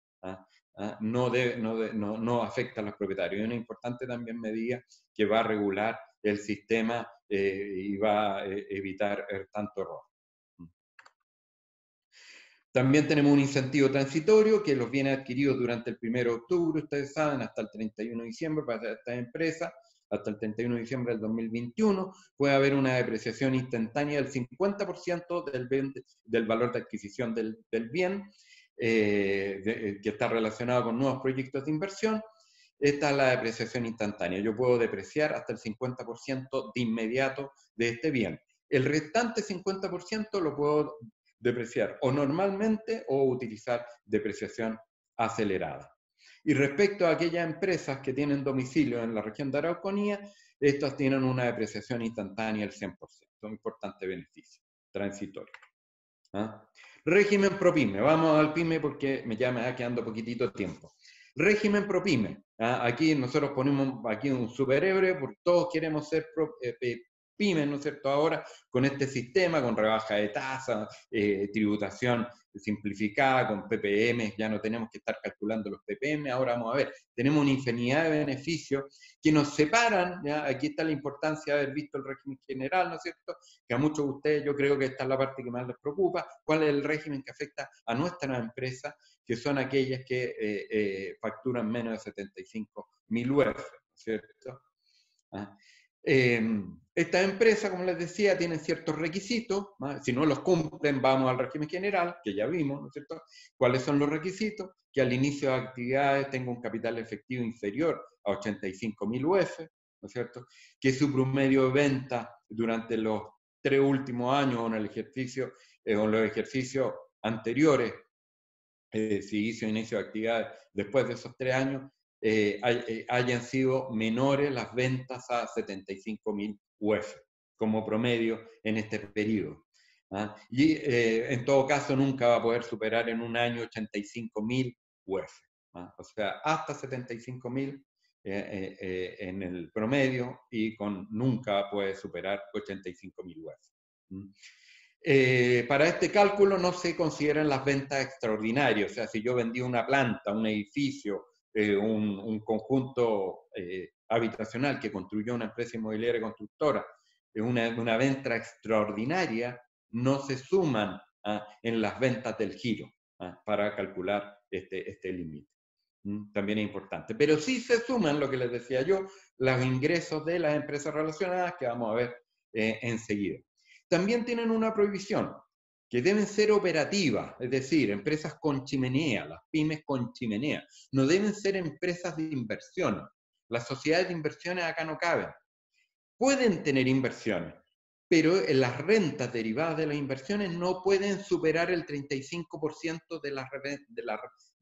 No afecta a los propietarios. Es una importante también medida que va a regular el sistema y va a evitar tanto error. También tenemos un incentivo transitorio que los bienes adquiridos durante el 1 de octubre, ustedes saben, hasta el 31 de diciembre para estas empresas, hasta el 31 de diciembre del 2021, puede haber una depreciación instantánea del 50% del valor de adquisición del bien, que está relacionado con nuevos proyectos de inversión. Esta es la depreciación instantánea. Yo puedo depreciar hasta el 50% de inmediato de este bien. El restante 50% lo puedo depreciar o normalmente o utilizar depreciación acelerada. Y respecto a aquellas empresas que tienen domicilio en la región de Araucanía, estas tienen una depreciación instantánea del 100%, un importante beneficio transitorio. ¿Ah? Régimen ProPyme, vamos al PYME porque ya me va quedando poquitito tiempo. Régimen ProPyme, ¿ah? Aquí nosotros ponemos aquí un superhéroe porque todos queremos ser pymes, ¿no es cierto? Ahora con este sistema, con rebaja de tasas, tributación simplificada, con PPM, ya no tenemos que estar calculando los PPM, ahora vamos a ver, tenemos una infinidad de beneficios que nos separan, ¿ya? Aquí está la importancia de haber visto el régimen general, ¿no es cierto? Que a muchos de ustedes yo creo que esta es la parte que más les preocupa, cuál es el régimen que afecta a nuestras empresas, que son aquellas que facturan menos de 75.000 UF, ¿no es cierto? ¿Ah? Estas empresas, como les decía, tienen ciertos requisitos, ¿no? Si no los cumplen, vamos al régimen general, que ya vimos, ¿no es cierto? ¿Cuáles son los requisitos? Que al inicio de actividades tenga un capital efectivo inferior a 85.000 UF, ¿no es cierto? Que su promedio de venta durante los 3 últimos años o en el ejercicio, o los ejercicios anteriores, si hizo inicio de actividades después de esos 3 años, hayan sido menores las ventas a 75.000 UF como promedio en este periodo. ¿Ah? Y en todo caso nunca va a poder superar en un año 85.000 UF. ¿Ah? O sea, hasta 75.000 en el promedio y nunca puede superar 85.000 UF. ¿Mm? Para este cálculo no se consideran las ventas extraordinarias, o sea, si yo vendí una planta, un edificio, un conjunto habitacional que construyó una empresa inmobiliaria constructora, una venta extraordinaria, no se suman en las ventas del giro para calcular este límite. También es importante. Pero sí se suman, lo que les decía yo, los ingresos de las empresas relacionadas que vamos a ver enseguida. También tienen una prohibición, que deben ser operativas, es decir, empresas con chimenea, las pymes con chimenea. No deben ser empresas de inversiones. Las sociedades de inversiones acá no caben. Pueden tener inversiones, pero las rentas derivadas de las inversiones no pueden superar el 35% de las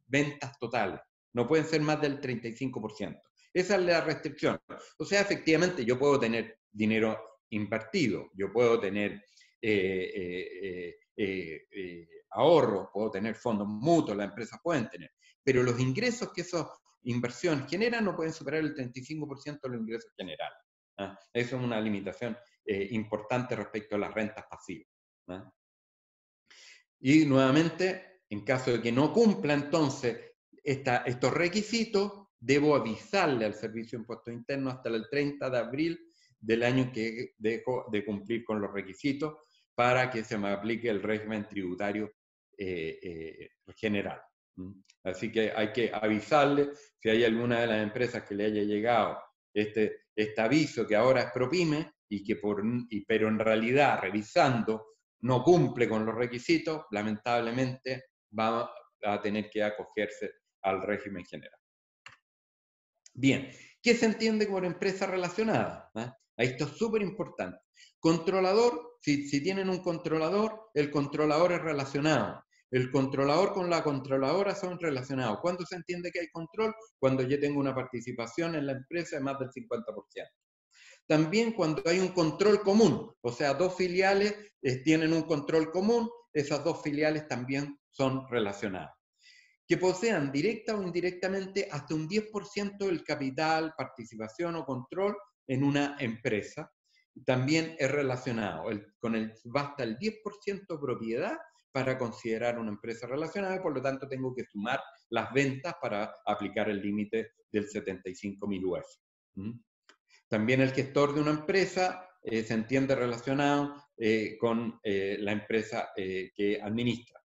ventas totales. No pueden ser más del 35%. Esa es la restricción. O sea, efectivamente, yo puedo tener dinero invertido, yo puedo tener ahorros, puedo tener fondos mutuos, las empresas pueden tener, pero los ingresos que esas inversiones generan no pueden superar el 35% de los ingresos generales. ¿Ah? Eso es una limitación importante respecto a las rentas pasivas. ¿Ah? Y nuevamente, en caso de que no cumpla entonces estos requisitos, debo avisarle al Servicio de Impuestos Internos hasta el 30 de abril del año que dejo de cumplir con los requisitos para que se me aplique el régimen tributario general. Así que hay que avisarle si hay alguna de las empresas que le haya llegado este aviso que ahora es ProPyme pero en realidad revisando no cumple con los requisitos, lamentablemente va a tener que acogerse al régimen general. Bien, ¿qué se entiende por empresa relacionada? Esto es súper importante. Controlador, si tienen un controlador, el controlador es relacionado. El controlador con la controladora son relacionados. ¿Cuándo se entiende que hay control? Cuando yo tengo una participación en la empresa de más del 50%. También cuando hay un control común, o sea, dos filiales tienen un control común, esas dos filiales también son relacionadas. Que posean directa o indirectamente hasta un 10% del capital, participación o control en una empresa, también es relacionado. Basta el 10% propiedad para considerar una empresa relacionada y por lo tanto tengo que sumar las ventas para aplicar el límite del 75.000 UF. También el gestor de una empresa se entiende relacionado con la empresa que administra.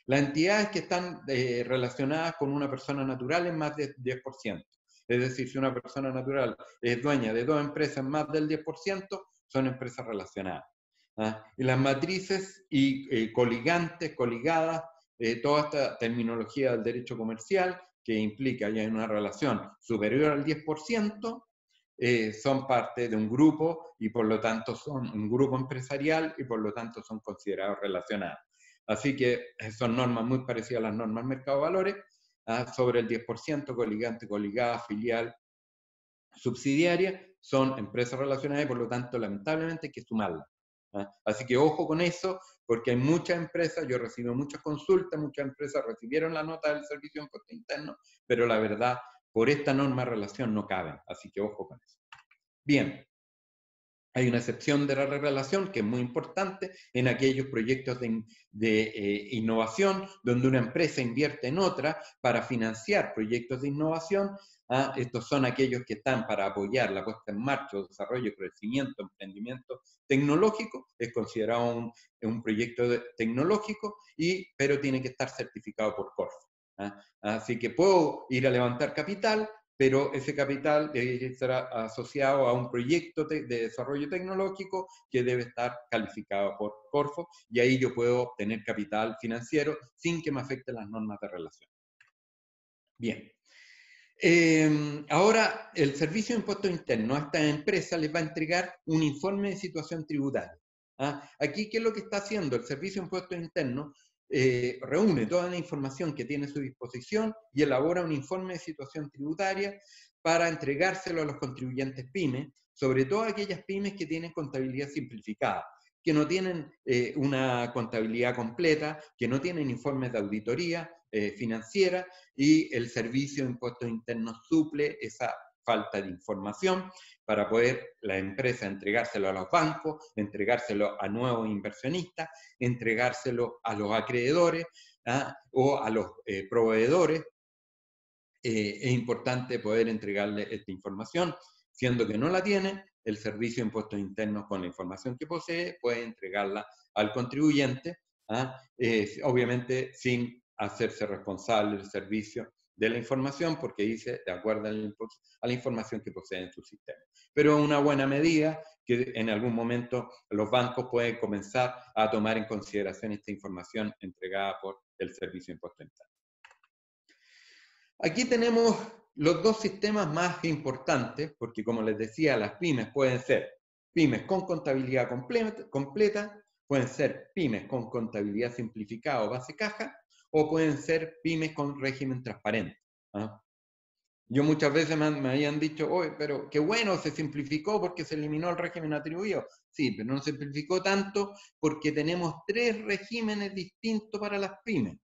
Las entidades que están relacionadas con una persona natural es más del 10%. Es decir, si una persona natural es dueña de 2 empresas más del 10%, son empresas relacionadas. Y las matrices y coligantes, coligadas, toda esta terminología del derecho comercial que implica ya una relación superior al 10%, son parte de un grupo y por lo tanto son un grupo empresarial y por lo tanto son considerados relacionados. Así que son normas muy parecidas a las normas mercado de valores, sobre el 10%, coligante, coligada, filial, subsidiaria, son empresas relacionadas y por lo tanto lamentablemente hay que sumarlas. Así que ojo con eso, porque hay muchas empresas, yo recibo muchas consultas, muchas empresas recibieron la nota del servicio de impuesto interno, pero la verdad, por esta norma de relación no caben, así que ojo con eso. Bien, hay una excepción de la relación que es muy importante en aquellos proyectos de innovación donde una empresa invierte en otra para financiar proyectos de innovación. Estos son aquellos que están para apoyar la puesta en marcha, desarrollo, crecimiento, emprendimiento tecnológico. Es considerado un proyecto tecnológico, pero tiene que estar certificado por Corfo. Así que puedo ir a levantar capital, pero ese capital debe estar asociado a un proyecto de desarrollo tecnológico que debe estar calificado por Corfo, y ahí yo puedo obtener capital financiero sin que me afecten las normas de relación. Bien. Ahora, el Servicio de Impuestos Internos a estas empresas les va a entregar un informe de situación tributaria. Aquí, ¿qué es lo que está haciendo el Servicio de Impuestos Internos? Reúne toda la información que tiene a su disposición y elabora un informe de situación tributaria para entregárselo a los contribuyentes pymes, sobre todo aquellas pymes que tienen contabilidad simplificada, que no tienen una contabilidad completa, que no tienen informes de auditoría financiera, y el Servicio de Impuestos Internos suple esa falta de información para poder la empresa entregárselo a los bancos, entregárselo a nuevos inversionistas, entregárselo a los acreedores o a los proveedores. Es importante poder entregarle esta información, siendo que no la tiene, el Servicio de Impuestos Internos con la información que posee puede entregarla al contribuyente, obviamente sin hacerse responsable del servicio de la información, porque dice de acuerdo a la información que posee en su sistema. Pero es una buena medida que en algún momento los bancos pueden comenzar a tomar en consideración esta información entregada por el Servicio de Impuestos Internos. Aquí tenemos los dos sistemas más importantes, porque como les decía, las pymes pueden ser pymes con contabilidad completa, pueden ser pymes con contabilidad simplificada o base caja, o pueden ser pymes con régimen transparente. Yo muchas veces me habían dicho, oye, pero qué bueno, se simplificó porque se eliminó el régimen atribuido. Sí, pero no se simplificó tanto porque tenemos 3 regímenes distintos para las pymes.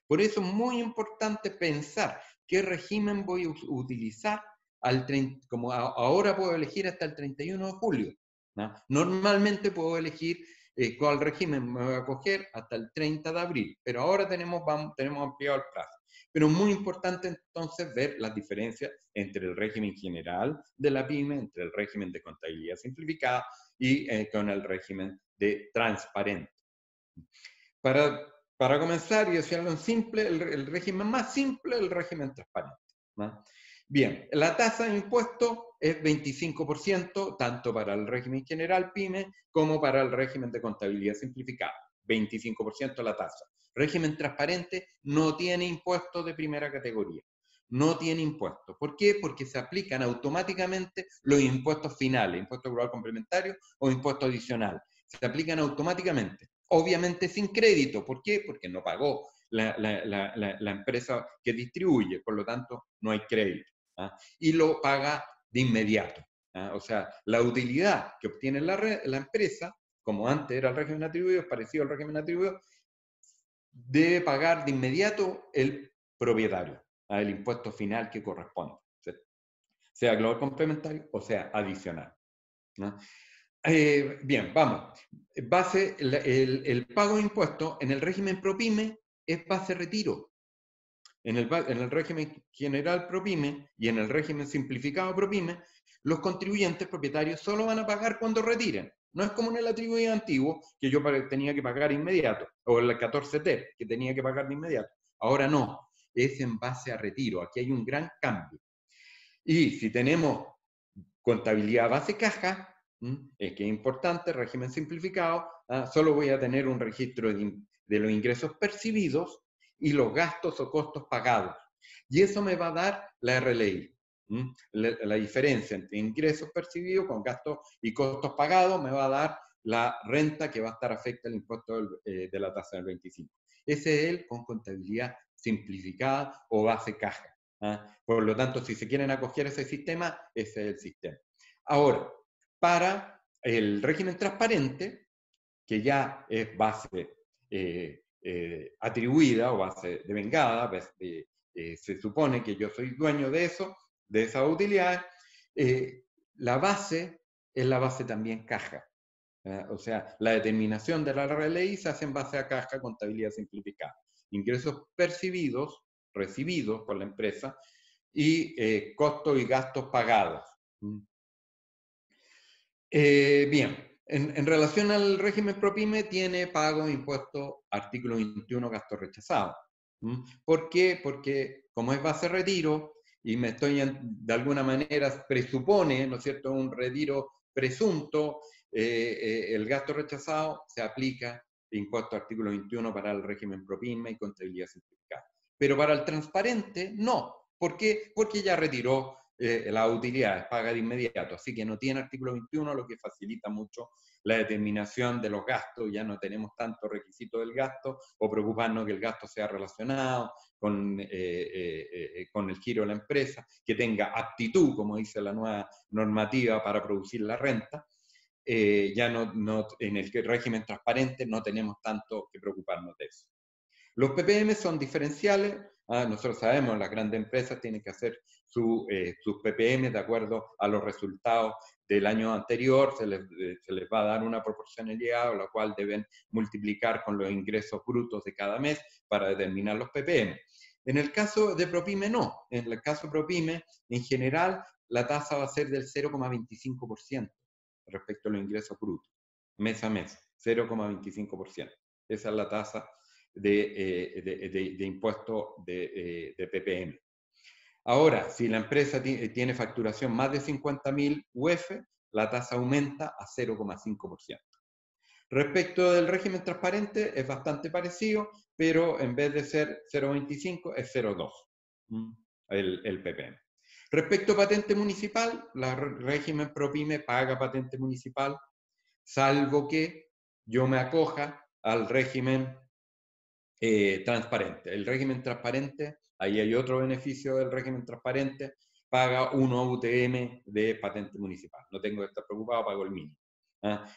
Por eso es muy importante pensar qué régimen voy a utilizar como ahora puedo elegir hasta el 31 de julio. Normalmente puedo elegir cuál régimen me voy a coger hasta el 30 de abril, pero ahora tenemos ampliado el plazo. Pero es muy importante entonces ver las diferencias entre el régimen general de la pyme, entre el régimen de contabilidad simplificada y con el régimen de transparente. Para comenzar y decirlo en simple, el régimen más simple es el régimen transparente. Bien, la tasa de impuesto es 25%, tanto para el régimen general PYME como para el régimen de contabilidad simplificada. 25% la tasa. Régimen transparente no tiene impuestos de primera categoría. No tiene impuestos. ¿Por qué? Porque se aplican automáticamente los impuestos finales, impuesto global complementario o impuesto adicional. Se aplican automáticamente. Obviamente sin crédito. ¿Por qué? Porque no pagó la empresa que distribuye, por lo tanto no hay crédito. Y lo paga de inmediato. O sea, la utilidad que obtiene la empresa, como antes era el régimen atribuido, es parecido al régimen atribuido, debe pagar de inmediato el propietario, el impuesto final que corresponde, sea global complementario o sea adicional. Bien, vamos. El pago de impuestos en el régimen ProPyme es base retiro. En el régimen general ProPyme y en el régimen simplificado ProPyme, los contribuyentes propietarios solo van a pagar cuando retiren. No es como en el atribuido antiguo, que yo tenía que pagar inmediato, o el 14 ter, que tenía que pagar de inmediato. Ahora no, es en base a retiro. Aquí hay un gran cambio. Y si tenemos contabilidad base caja, que es importante, régimen simplificado, solo voy a tener un registro de los ingresos percibidos y los gastos o costos pagados. Y eso me va a dar la RLI. La diferencia entre ingresos percibidos con gastos y costos pagados me va a dar la renta que va a estar afecta al impuesto de la tasa del 25. Ese es el con contabilidad simplificada o base caja. Por lo tanto, si se quieren acoger a ese sistema, ese es el sistema. Ahora, para el régimen transparente, que ya es base atribuida o base devengada, se supone que yo soy dueño de eso, de esa utilidad, la base es la base también caja. O sea, la determinación de la RLI se hace en base a caja, contabilidad simplificada. Ingresos percibidos, recibidos por la empresa, y costos y gastos pagados. Bien, en relación al régimen ProPyme, tiene pago de impuestos, artículo 21, gastos rechazados. ¿Por qué? Porque como es base retiro, y me estoy de alguna manera presupone, ¿no es cierto?, un retiro presunto, el gasto rechazado se aplica impuesto artículo 21 para el régimen ProPyme y contabilidad simplificada. Pero para el transparente, no. ¿Por qué? Porque ya retiró la utilidad, es paga de inmediato, así que no tiene artículo 21, lo que facilita mucho la determinación de los gastos. Ya no tenemos tanto requisito del gasto o preocuparnos que el gasto sea relacionado con el giro de la empresa, que tenga aptitud, como dice la nueva normativa, para producir la renta. Ya en el régimen transparente no tenemos tanto que preocuparnos de eso. Los PPM son diferenciales. Nosotros sabemos, las grandes empresas tienen que hacer sus PPM de acuerdo a los resultados del año anterior, se les va a dar una proporcionalidad, la cual deben multiplicar con los ingresos brutos de cada mes para determinar los PPM. En el caso de ProPyme no. En el caso de ProPyme, en general, la tasa va a ser del 0,25% respecto a los ingresos brutos, mes a mes, 0,25%. Esa es la tasa de impuesto de PPM. Ahora, si la empresa tiene facturación más de 50.000 UF, la tasa aumenta a 0,5%. Respecto del régimen transparente, es bastante parecido, pero en vez de ser 0,25 es 0,2 el PPM. Respecto a patente municipal, el régimen ProPyme paga patente municipal, salvo que yo me acoja al régimen transparente. El régimen transparente, ahí hay otro beneficio del régimen transparente, paga 1 UTM de patente municipal. No tengo que estar preocupado, pago el mínimo.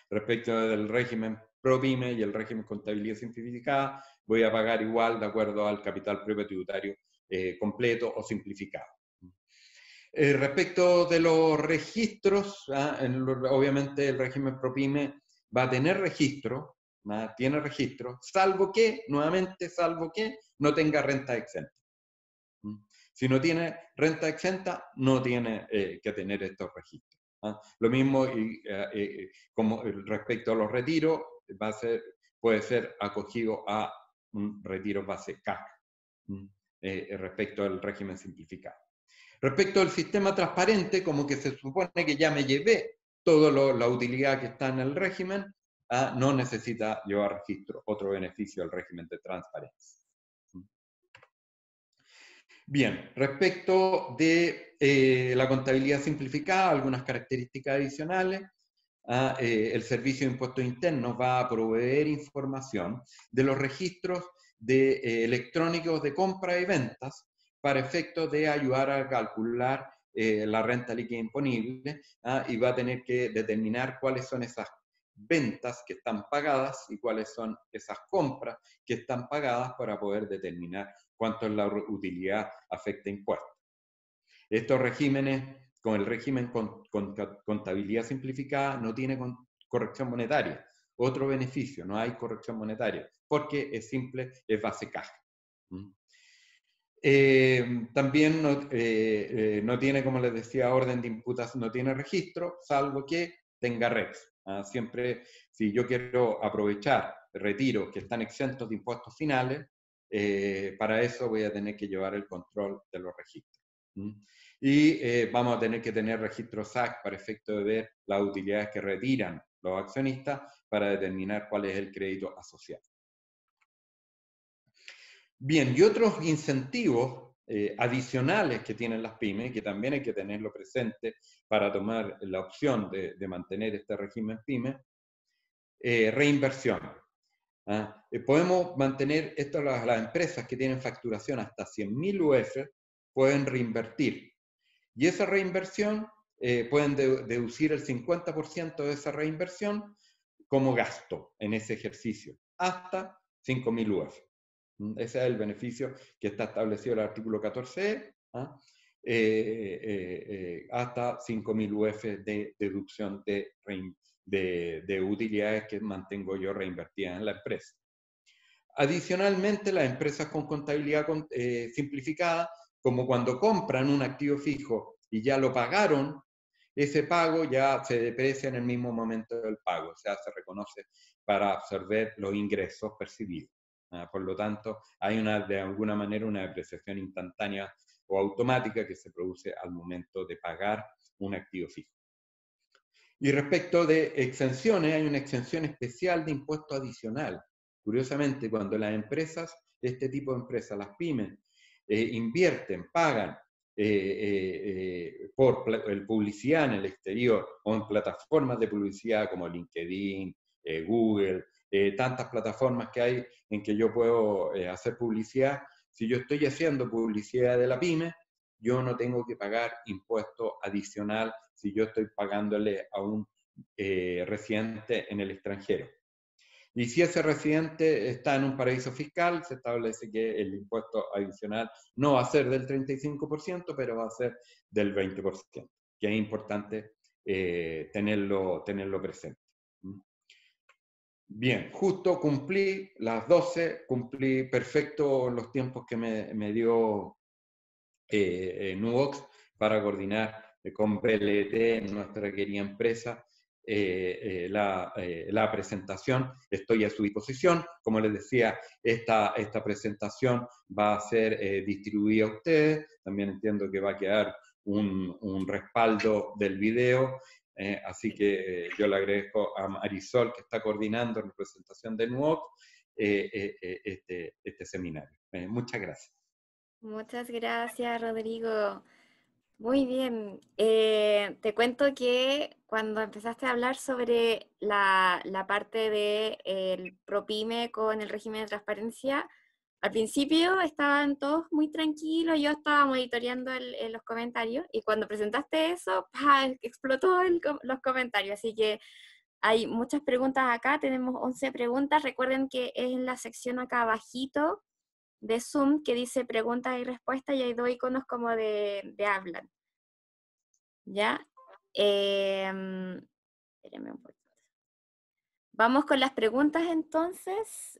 Respecto del régimen ProPyme y el régimen contabilidad simplificada, voy a pagar igual de acuerdo al capital propio tributario completo o simplificado. Respecto de los registros, obviamente el régimen ProPyme va a tener registro, tiene registro, salvo que, nuevamente, salvo que no tenga renta exenta. Si no tiene renta exenta, no tiene que tener estos registros. Lo mismo como respecto a los retiros, puede ser acogido a un retiro base caja respecto al régimen simplificado. Respecto al sistema transparente, como que se supone que ya me llevé toda la utilidad que está en el régimen, no necesita llevar registro, otro beneficio del régimen de transparencia. Bien, respecto de la contabilidad simplificada, algunas características adicionales. El Servicio de Impuestos Internos va a proveer información de los registros electrónicos de compra y ventas para efectos de ayudar a calcular la renta líquida imponible, y va a tener que determinar cuáles son esas ventas que están pagadas y cuáles son esas compras que están pagadas para poder determinar cuánto es la utilidad afecta impuestos. Estos regímenes, con el régimen con contabilidad simplificada, no tiene corrección monetaria. Otro beneficio, no hay corrección monetaria, porque es simple, es base caja. También no tiene, como les decía, orden de imputación, no tiene registro, salvo que tenga REX. Siempre, si yo quiero aprovechar retiros que están exentos de impuestos finales, para eso voy a tener que llevar el control de los registros. Y vamos a tener que tener registro SAC para efecto de ver las utilidades que retiran los accionistas para determinar cuál es el crédito asociado. Bien, y otros incentivos adicionales que tienen las pymes, que también hay que tenerlo presente para tomar la opción de mantener este régimen pyme, reinversión. Podemos mantener esto, las empresas que tienen facturación hasta 100.000 UF pueden reinvertir. Y esa reinversión, pueden deducir el 50% de esa reinversión como gasto en ese ejercicio, hasta 5.000 UF. Ese es el beneficio que está establecido en el artículo 14E, hasta 5.000 UF de deducción de utilidades que mantengo yo reinvertidas en la empresa. Adicionalmente, las empresas con contabilidad simplificada, como cuando compran un activo fijo y ya lo pagaron, ese pago ya se deprecia en el mismo momento del pago, o sea, se reconoce para absorber los ingresos percibidos. Por lo tanto, hay de alguna manera una depreciación instantánea o automática que se produce al momento de pagar un activo fijo. Y respecto de exenciones, hay una exención especial de impuesto adicional. Curiosamente, cuando las empresas, este tipo de empresas, las pymes, invierten, pagan por publicidad en el exterior o en plataformas de publicidad como LinkedIn, Google, tantas plataformas que hay en que yo puedo hacer publicidad. Si yo estoy haciendo publicidad de la pyme, yo no tengo que pagar impuesto adicional si yo estoy pagándole a un residente en el extranjero. Y si ese residente está en un paraíso fiscal, se establece que el impuesto adicional no va a ser del 35%, pero va a ser del 20%, que es importante tenerlo presente. Bien, justo cumplí las 12, cumplí perfecto los tiempos que me dio Nuvox para coordinar con PLT, nuestra querida empresa, la presentación. Estoy a su disposición. Como les decía, esta presentación va a ser distribuida a ustedes. También entiendo que va a quedar un respaldo del video. Así que yo le agradezco a Marisol, que está coordinando en representación de Nuvox este seminario. Muchas gracias. Muchas gracias, Rodrigo. Muy bien. Te cuento que cuando empezaste a hablar sobre la parte del ProPyme con el régimen de transparencia, al principio estaban todos muy tranquilos, yo estaba monitoreando los comentarios y cuando presentaste eso, ¡pah!, explotó los comentarios. Así que hay muchas preguntas acá, tenemos 11 preguntas. Recuerden que es en la sección acá abajito de Zoom que dice preguntas y respuestas y hay dos iconos como de hablan. ¿Ya? Espérenme un poquito. Vamos con las preguntas entonces,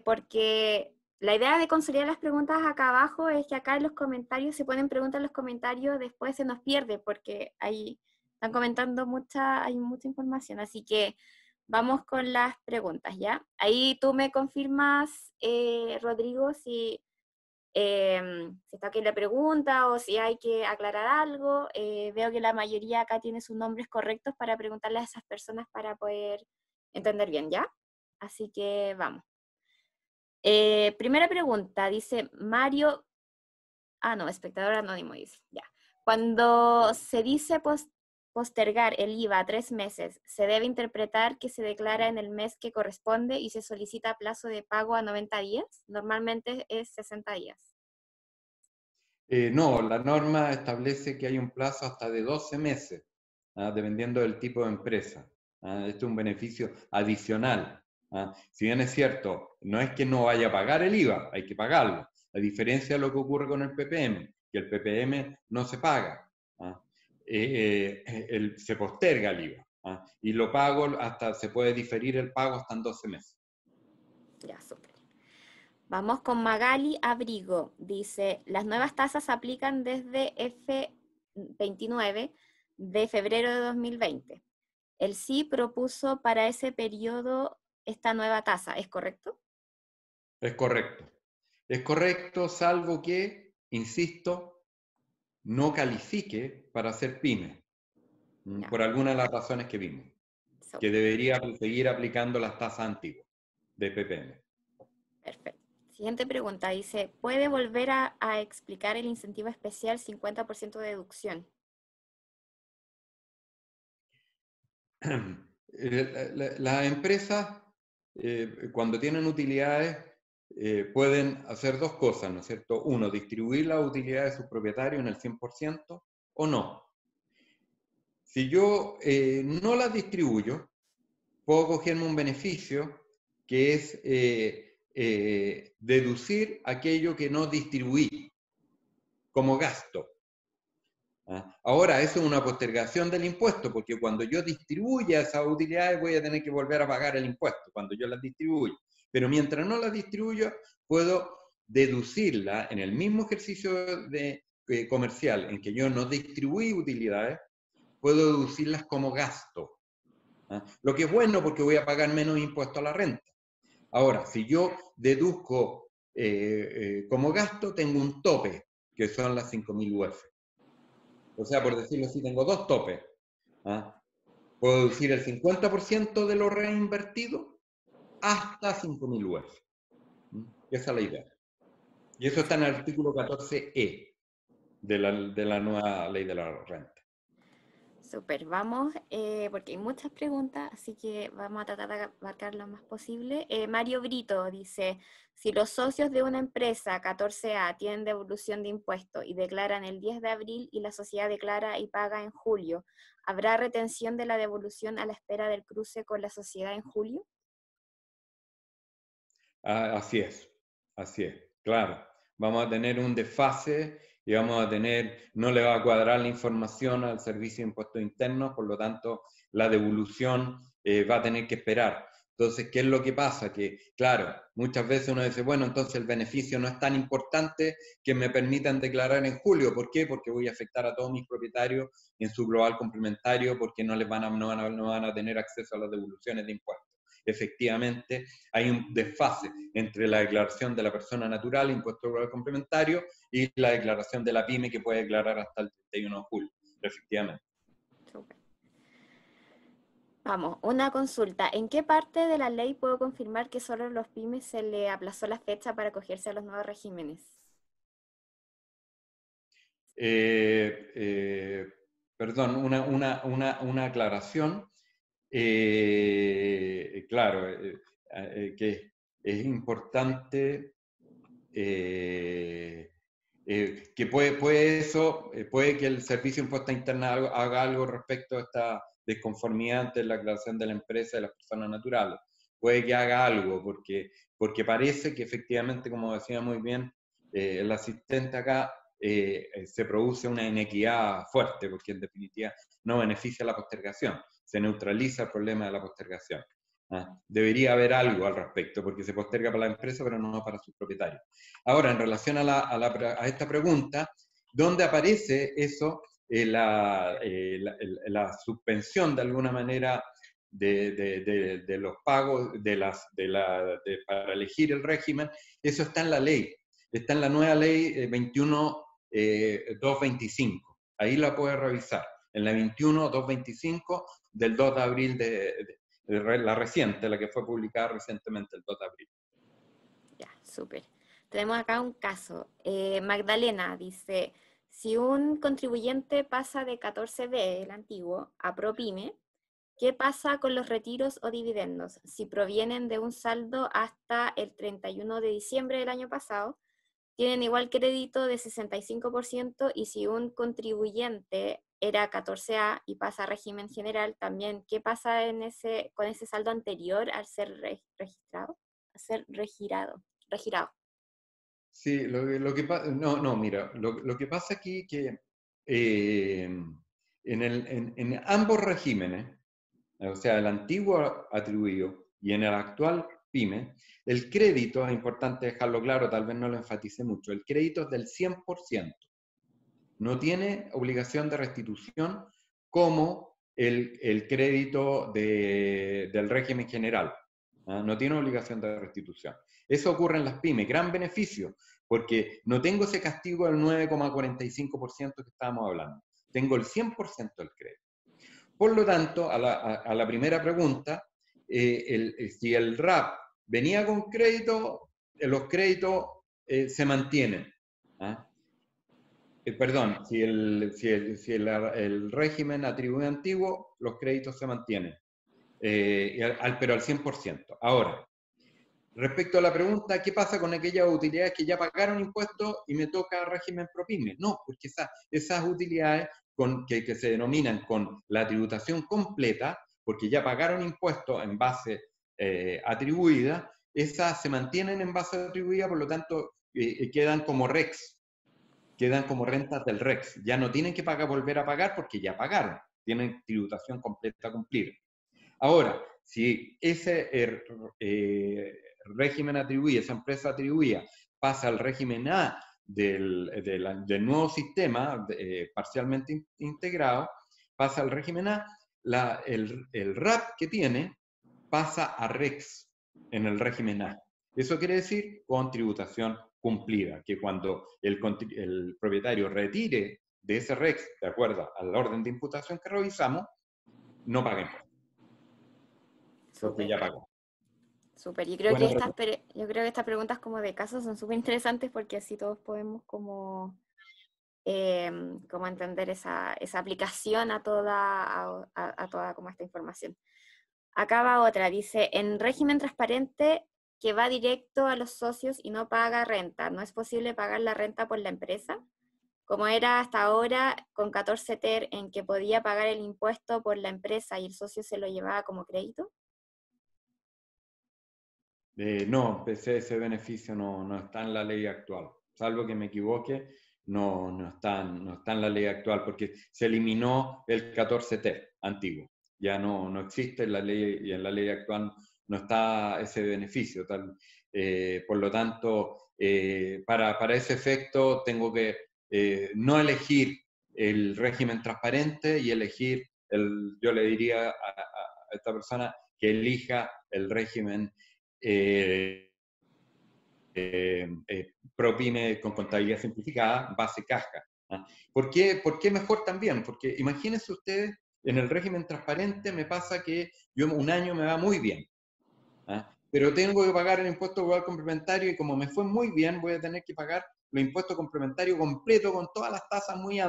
porque la idea de consolidar las preguntas acá abajo es que acá en los comentarios, se ponen preguntas en los comentarios, después se nos pierde porque ahí están comentando hay mucha información, así que vamos con las preguntas, ¿ya? Ahí tú me confirmas, Rodrigo, si está aquí la pregunta o si hay que aclarar algo. Veo que la mayoría acá tiene sus nombres correctos para preguntarle a esas personas para poder entender bien, ¿ya? Así que vamos. Primera pregunta, dice Mario, no, espectador anónimo dice, ya. Cuando se dice postergar el IVA a 3 meses, ¿se debe interpretar que se declara en el mes que corresponde y se solicita plazo de pago a 90 días? Normalmente es 60 días. No, la norma establece que hay un plazo hasta de 12 meses, dependiendo del tipo de empresa. Esto es un beneficio adicional. Si bien es cierto, no es que no vaya a pagar el IVA, hay que pagarlo. A diferencia de lo que ocurre con el PPM, que el PPM no se paga. Se posterga el IVA. Y lo pago se puede diferir el pago hasta en 12 meses. Ya, súper. Vamos con Magali Abrigo. Dice, las nuevas tasas se aplican desde F29 de febrero de 2020. El sí propuso para ese periodo esta nueva tasa, ¿es correcto? Es correcto. Es correcto, salvo que, insisto, no califique para ser pyme, Ya, por alguna de las razones que vimos, que súper, debería seguir aplicando las tasas antiguas de PPM. perfecto. Siguiente pregunta, dice, ¿puede volver a explicar el incentivo especial 50% de deducción? Las empresas, cuando tienen utilidades, pueden hacer dos cosas, ¿no es cierto? Uno, distribuir las utilidades de sus propietarios en el 100% o no. Si yo no las distribuyo, puedo cogerme un beneficio que es deducir aquello que no distribuí como gasto. Ahora, eso es una postergación del impuesto, porque cuando yo distribuya esas utilidades voy a tener que volver a pagar el impuesto cuando yo las distribuyo. Pero mientras no las distribuyo, puedo deducirla en el mismo ejercicio comercial en que yo no distribuí utilidades, puedo deducirlas como gasto. Lo que es bueno porque voy a pagar menos impuesto a la renta. Ahora, si yo deduzco como gasto, tengo un tope, que son las 5.000 UF. O sea, por decirlo así, tengo dos topes. Puedo deducir el 50% de lo reinvertido hasta 5.000 UF. Esa es la idea. Y eso está en el artículo 14E de la nueva ley de la renta. Súper, vamos, porque hay muchas preguntas, así que vamos a tratar de abarcar lo más posible. Mario Brito dice, si los socios de una empresa 14A tienen devolución de impuestos y declaran el 10 de abril y la sociedad declara y paga en julio, ¿habrá retención de la devolución a la espera del cruce con la sociedad en julio? Así es, claro. Vamos a tener un desfase y vamos a tener, no le va a cuadrar la información al Servicio de Impuestos Internos, por lo tanto, la devolución va a tener que esperar. Entonces, ¿qué es lo que pasa? Que, claro, muchas veces uno dice, bueno, entonces el beneficio no es tan importante que me permitan declarar en julio. ¿Por qué? Porque voy a afectar a todos mis propietarios en su global complementario, porque no van a tener acceso a las devoluciones de impuestos. Efectivamente, hay un desfase entre la declaración de la persona natural, impuesto global complementario, y la declaración de la pyme que puede declarar hasta el 31 de julio, efectivamente. Súper. Vamos, una consulta. ¿En qué parte de la ley puedo confirmar que solo a los pymes se le aplazó la fecha para acogerse a los nuevos regímenes? Perdón, una aclaración. Claro, que es importante que puede que el Servicio de Impuestos Internos haga algo respecto a esta desconformidad entre la declaración de la empresa y las personas naturales. Puede que haga algo, porque parece que efectivamente, como decía muy bien el asistente acá, se produce una inequidad fuerte, porque en definitiva no beneficia la postergación, se neutraliza el problema de la postergación. Debería haber algo al respecto, porque se posterga para la empresa, pero no para sus propietarios. Ahora, en relación a esta pregunta, ¿dónde aparece eso, la suspensión de alguna manera de los pagos para elegir el régimen? Eso está en la ley, está en la nueva ley 21.225. Ahí la puede revisar, en la 21.225 del 2 de abril la reciente, la que fue publicada recientemente el 2 de abril. Ya, súper. Tenemos acá un caso. Magdalena dice, si un contribuyente pasa de 14B, el antiguo, a ProPyme, ¿qué pasa con los retiros o dividendos? Si provienen de un saldo hasta el 31 de diciembre del año pasado, tienen igual crédito de 65% y si un contribuyente era 14A y pasa a régimen general, también, ¿qué pasa con ese saldo anterior al ser registrado? A ser regirado. Sí, mira, lo que pasa aquí que en ambos regímenes, o sea, el antiguo atribuido y en el actual PYME, el crédito, es importante dejarlo claro, tal vez no lo enfatice mucho, el crédito es del 100%. No tiene obligación de restitución como el crédito del régimen general. No tiene obligación de restitución. Eso ocurre en las pymes, gran beneficio, porque no tengo ese castigo del 9,45% que estábamos hablando. Tengo el 100% del crédito. Por lo tanto, a la primera pregunta, si el RAP venía con crédito, los créditos se mantienen. Perdón, si el régimen atribuye antiguo, los créditos se mantienen, pero al 100%. Ahora, respecto a la pregunta, ¿qué pasa con aquellas utilidades que ya pagaron impuestos y me toca régimen ProPyme? No, porque esas utilidades que se denominan con la tributación completa, porque ya pagaron impuestos en base atribuida, esas se mantienen en base atribuida, por lo tanto, quedan como REX, quedan como rentas del REX. Ya no tienen que volver a pagar porque ya pagaron, tienen tributación completa a cumplir. Ahora, si ese régimen atribuido, esa empresa atribuida, pasa al régimen A del nuevo sistema parcialmente integrado, pasa al régimen A, el RAP que tiene pasa a REX en el régimen A. Eso quiere decir con tributación cumplida, que cuando el propietario retire de ese REX, de acuerdo al orden de imputación que revisamos, no paga impuestos. Porque ya pagó. Súper. Yo creo que estas preguntas como de casos son súper interesantes porque así todos podemos como entender esa aplicación a toda como esta información. Acá va otra, dice, en régimen transparente que va directo a los socios y no paga renta, ¿no es posible pagar la renta por la empresa? Como era hasta ahora con 14 TER en que podía pagar el impuesto por la empresa y el socio se lo llevaba como crédito. No, ese beneficio no está en la ley actual. Salvo que me equivoque, no está en la ley actual, porque se eliminó el 14T antiguo. Ya no existe en la ley, y en la ley actual no está ese beneficio. Por lo tanto, para ese efecto tengo que no elegir el régimen transparente y elegir, yo le diría a esta persona que elija el régimen ProPyme con contabilidad simplificada, base caja. ¿Por qué mejor también? Porque imagínense ustedes, en el régimen transparente me pasa que yo un año me va muy bien, pero tengo que pagar el impuesto global complementario y como me fue muy bien, voy a tener que pagar el impuesto complementario completo con todas las tasas muy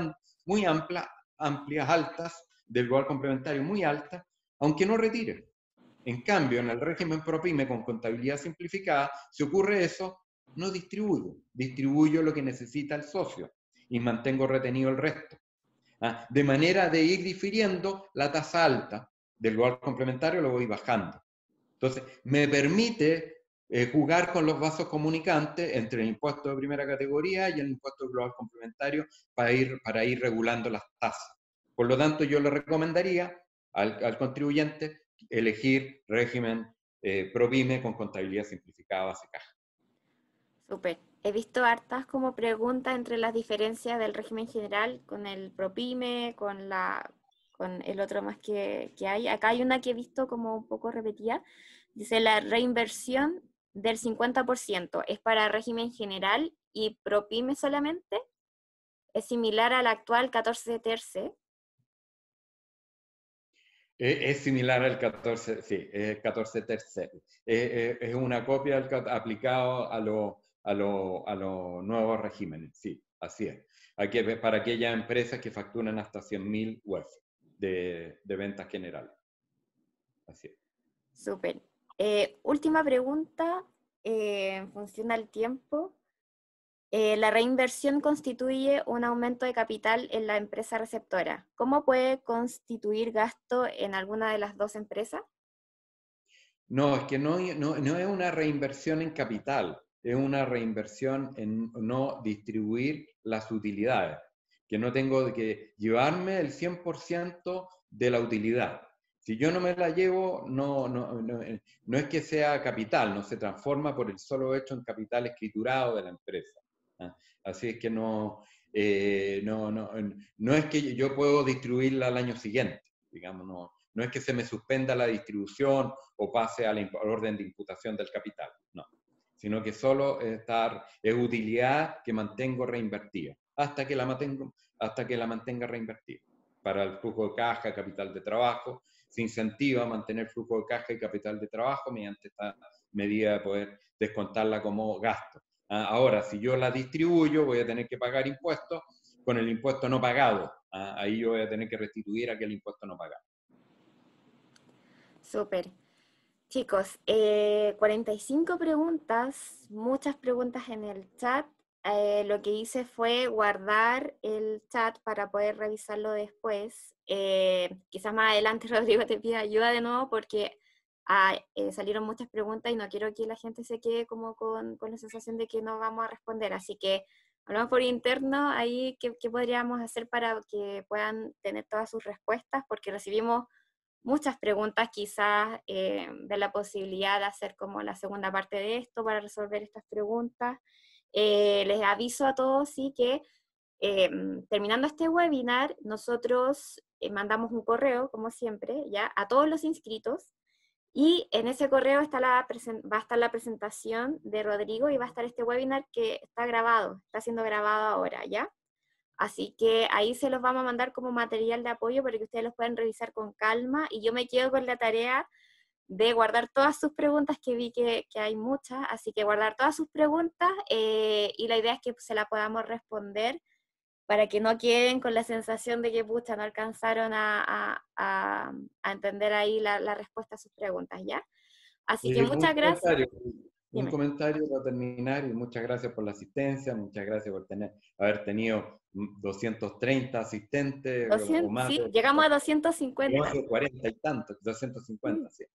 amplias, altas, del global complementario muy altas, aunque no retire. En cambio, en el régimen ProPyme con contabilidad simplificada, si ocurre eso, no distribuyo lo que necesita el socio y mantengo retenido el resto. De manera de ir difiriendo la tasa alta del global complementario, lo voy bajando. Entonces, me permite jugar con los vasos comunicantes entre el impuesto de primera categoría y el impuesto global complementario para ir regulando las tasas. Por lo tanto, yo le recomendaría al contribuyente elegir régimen ProPyme con contabilidad simplificada base caja. Súper. He visto hartas como preguntas entre las diferencias del régimen general con el ProPyme, con el otro más que hay. Acá hay una que he visto como un poco repetida. Dice, la reinversión del 50% es para régimen general y ProPyme solamente. Es similar al actual 14 terce. Es similar al 14, sí, es el 14 tercer. Es una copia aplicado a los nuevos regímenes, sí, así es. Para aquellas empresas que facturan hasta 100.000 UF de ventas generales. Así es. Súper. Última pregunta, en función al tiempo. La reinversión constituye un aumento de capital en la empresa receptora. ¿Cómo puede constituir gasto en alguna de las dos empresas? No, es que no es una reinversión en capital, es una reinversión en no distribuir las utilidades, que no tengo que llevarme el 100% de la utilidad. Si yo no me la llevo, no es que sea capital, no se transforma por el solo hecho en capital escriturado de la empresa. Así es que no es que yo puedo distribuirla al año siguiente. digamos, no es que se me suspenda la distribución o pase al orden de imputación del capital, no, sino que solo es utilidad que mantengo reinvertida, hasta que la mantenga reinvertida. Para el flujo de caja, capital de trabajo, se incentiva a mantener flujo de caja y capital de trabajo mediante esta medida de poder descontarla como gasto. Ahora, si yo la distribuyo, voy a tener que pagar impuestos con el impuesto no pagado. Ahí yo voy a tener que restituir aquel impuesto no pagado. Súper. Chicos, 45 preguntas, muchas preguntas en el chat. Lo que hice fue guardar el chat para poder revisarlo después. Quizás más adelante, Rodrigo, te pida ayuda de nuevo porque salieron muchas preguntas y no quiero que la gente se quede como con la sensación de que no vamos a responder. Así que hablamos por interno ahí qué podríamos hacer para que puedan tener todas sus respuestas, porque recibimos muchas preguntas, quizás de la posibilidad de hacer como la segunda parte de esto para resolver estas preguntas. Les aviso a todos, sí, que terminando este webinar, nosotros mandamos un correo, como siempre, ya a todos los inscritos, y en ese correo va a estar la presentación de Rodrigo y va a estar este webinar que está siendo grabado ahora, ¿ya? Así que ahí se los vamos a mandar como material de apoyo para que ustedes los puedan revisar con calma, y yo me quedo con la tarea de guardar todas sus preguntas, que vi que hay muchas, así que guardar todas sus preguntas y la idea es que se la podamos responder para que no queden con la sensación de que pucha, no alcanzaron a entender ahí la respuesta a sus preguntas, ¿ya? Así que muchas gracias. Un comentario para terminar, y muchas gracias por la asistencia, muchas gracias por haber tenido 230 asistentes 200, o más. sí, llegamos a 250. 40 y tantos, 250, sí.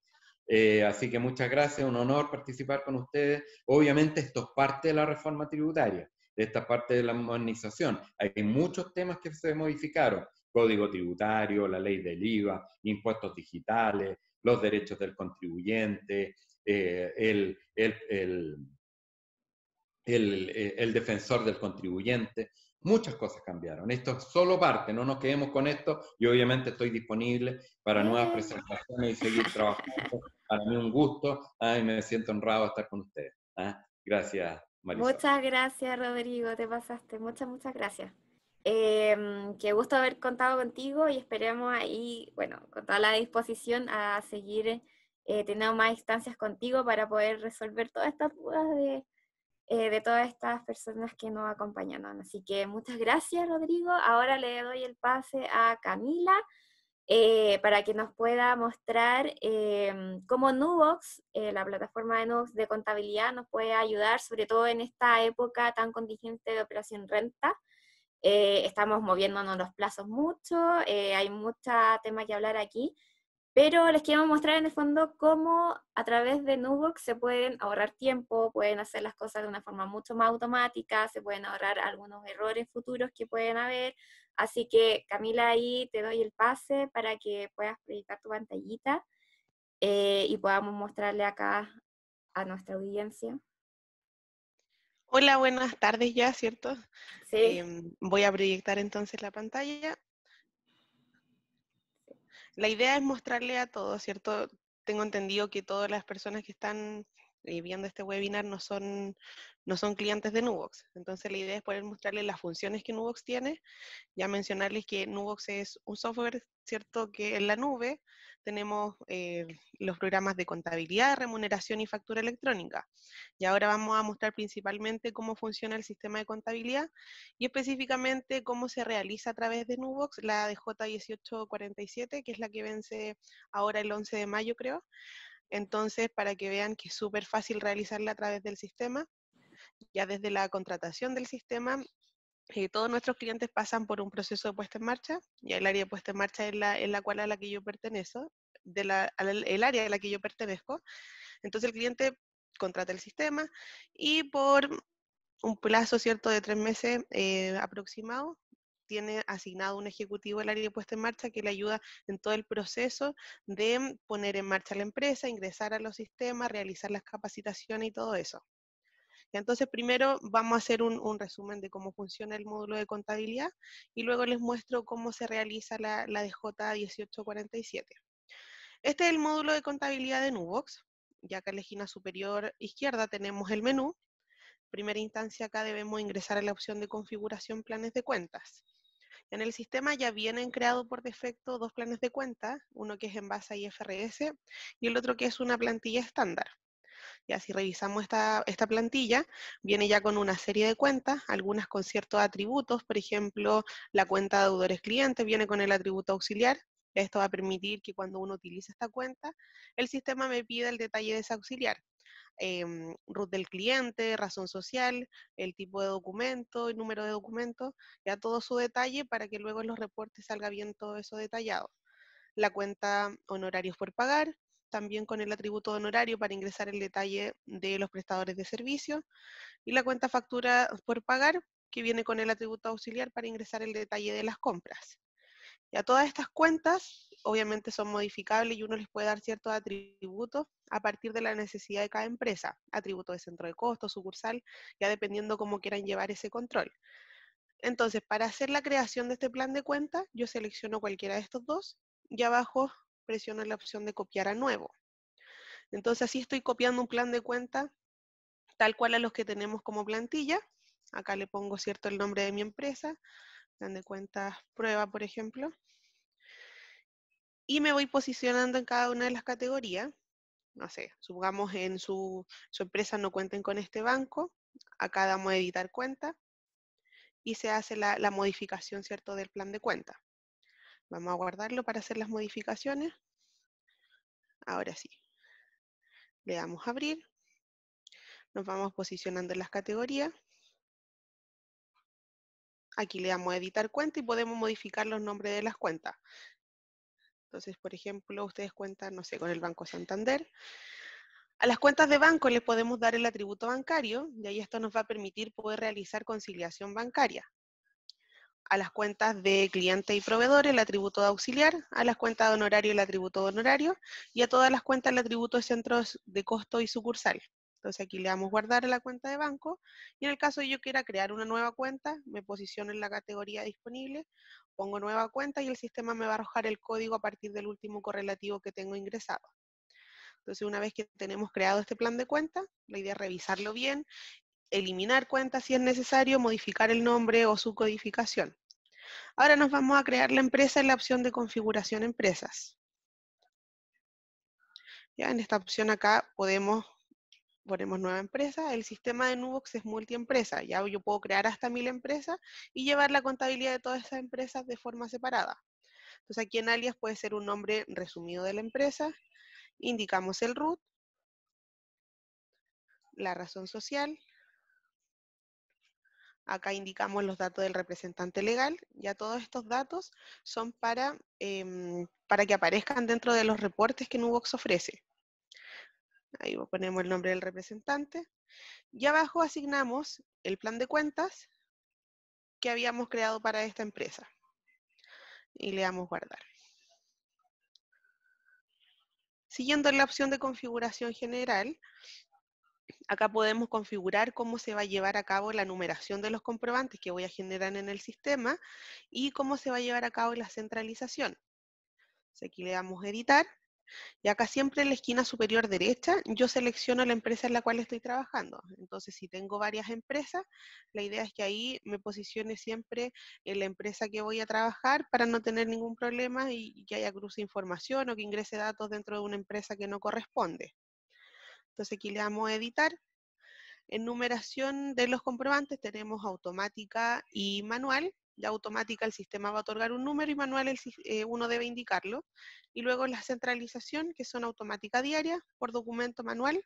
Así que muchas gracias, un honor participar con ustedes. Obviamente esto es parte de la reforma tributaria, esta parte de la modernización. Hay muchos temas que se modificaron: código tributario, la ley del IVA, impuestos digitales, los derechos del contribuyente, el defensor del contribuyente. Muchas cosas cambiaron. Esto es solo parte, no nos quedemos con esto, y obviamente estoy disponible para nuevas presentaciones y seguir trabajando. Para mí un gusto, y me siento honrado de estar con ustedes. Gracias, Marisol. Muchas gracias, Rodrigo, te pasaste. Muchas gracias. Qué gusto haber contado contigo, y esperemos ahí, bueno, con toda la disposición a seguir teniendo más instancias contigo para poder resolver todas estas dudas de todas estas personas que nos acompañaron. Así que muchas gracias, Rodrigo. Ahora le doy el pase a Camila para que nos pueda mostrar cómo Nubox, la plataforma de Nubox de contabilidad, nos puede ayudar, sobre todo en esta época tan contingente de operación renta. Estamos moviéndonos los plazos mucho, hay mucho tema que hablar aquí, pero les quiero mostrar en el fondo cómo a través de Nubox se pueden ahorrar tiempo, pueden hacer las cosas de una forma mucho más automática, se pueden ahorrar algunos errores futuros que pueden haber. Así que, Camila, ahí te doy el pase para que puedas proyectar tu pantallita y podamos mostrarle acá a nuestra audiencia. Hola, buenas tardes ya, ¿cierto? Sí. Voy a proyectar entonces la pantalla. La idea es mostrarle a todos, ¿cierto? Tengo entendido que todas las personas que están viendo este webinar no son clientes de Nubox. Entonces la idea es poder mostrarles las funciones que Nubox tiene. Ya mencionarles que Nubox es un software, ¿cierto? Que en la nube tenemos los programas de contabilidad, remuneración y factura electrónica. Y ahora vamos a mostrar principalmente cómo funciona el sistema de contabilidad y específicamente cómo se realiza a través de Nubox la DJ1847, que es la que vence ahora el 11 de mayo, creo. Entonces, para que vean que es súper fácil realizarla a través del sistema, ya desde la contratación del sistema, todos nuestros clientes pasan por un proceso de puesta en marcha, y el área de puesta en marcha es la cual a la que yo pertenezco, el área a la que yo pertenezco. Entonces el cliente contrata el sistema y por un plazo, ¿cierto?, de 3 meses aproximado, tiene asignado un ejecutivo del área de puesta en marcha que le ayuda en todo el proceso de poner en marcha la empresa, ingresar a los sistemas, realizar las capacitaciones y todo eso. Entonces, primero vamos a hacer un resumen de cómo funciona el módulo de contabilidad y luego les muestro cómo se realiza la DJ 1847. Este es el módulo de contabilidad de Nubox. Ya acá en la esquina superior izquierda tenemos el menú. Primera instancia acá debemos ingresar a la opción de configuración planes de cuentas. En el sistema ya vienen creados por defecto dos planes de cuenta, uno que es en base a IFRS y el otro que es una plantilla estándar. Ya si revisamos esta plantilla, viene ya con una serie de cuentas, algunas con ciertos atributos, por ejemplo, la cuenta de deudores clientes viene con el atributo auxiliar. Esto va a permitir que cuando uno utilice esta cuenta, el sistema me pida el detalle de ese auxiliar. RUT del cliente, razón social, el tipo de documento, el número de documento, ya todo su detalle para que luego en los reportes salga bien todo eso detallado. La cuenta honorarios por pagar, también con el atributo de honorario para ingresar el detalle de los prestadores de servicio, y la cuenta factura por pagar, que viene con el atributo auxiliar para ingresar el detalle de las compras. Ya todas estas cuentas obviamente son modificables y uno les puede dar ciertos atributos a partir de la necesidad de cada empresa, atributos de centro de costo, sucursal, ya dependiendo cómo quieran llevar ese control. Entonces, para hacer la creación de este plan de cuenta, yo selecciono cualquiera de estos dos y abajo presiono la opción de copiar a nuevo. Entonces, así estoy copiando un plan de cuenta tal cual a los que tenemos como plantilla. Acá le pongo, cierto, el nombre de mi empresa, plan de cuentas prueba, por ejemplo. Y me voy posicionando en cada una de las categorías. No sé, supongamos en su empresa no cuenten con este banco. Acá damos a editar cuenta y se hace la modificación, ¿cierto?, del plan de cuenta. Vamos a guardarlo para hacer las modificaciones. Ahora sí. Le damos a abrir. Nos vamos posicionando en las categorías. Aquí le damos a editar cuenta y podemos modificar los nombres de las cuentas. Entonces, por ejemplo, ustedes cuentan, no sé, con el Banco Santander. A las cuentas de banco les podemos dar el atributo bancario y ahí esto nos va a permitir poder realizar conciliación bancaria. A las cuentas de cliente y proveedor el atributo de auxiliar, a las cuentas de honorario el atributo de honorario y a todas las cuentas el atributo de centros de costo y sucursal. Entonces aquí le damos guardar a la cuenta de banco y en el caso de yo quiera crear una nueva cuenta, me posiciono en la categoría disponible, pongo nueva cuenta y el sistema me va a arrojar el código a partir del último correlativo que tengo ingresado. Entonces una vez que tenemos creado este plan de cuenta, la idea es revisarlo bien, eliminar cuentas si es necesario, modificar el nombre o su codificación. Ahora nos vamos a crear la empresa en la opción de configuración empresas. Ya en esta opción acá ponemos nueva empresa. El sistema de Nubox es multiempresa. Ya yo puedo crear hasta 1000 empresas y llevar la contabilidad de todas esas empresas de forma separada. Entonces aquí en alias puede ser un nombre resumido de la empresa. Indicamos el RUT, la razón social. Acá indicamos los datos del representante legal. Ya todos estos datos son para que aparezcan dentro de los reportes que Nubox ofrece. Ahí ponemos el nombre del representante. Y abajo asignamos el plan de cuentas que habíamos creado para esta empresa. Y le damos guardar. Siguiendo la opción de configuración general, acá podemos configurar cómo se va a llevar a cabo la numeración de los comprobantes que voy a generar en el sistema y cómo se va a llevar a cabo la centralización. Entonces aquí le damos editar. Y acá siempre en la esquina superior derecha, yo selecciono la empresa en la cual estoy trabajando. Entonces, si tengo varias empresas, la idea es que ahí me posicione siempre en la empresa que voy a trabajar para no tener ningún problema y que haya cruce de información o que ingrese datos dentro de una empresa que no corresponde. Entonces, aquí le damos a editar. En numeración de los comprobantes tenemos automática y manual. De automática el sistema va a otorgar un número y manual uno debe indicarlo. Y luego la centralización, que son automática diaria por documento manual.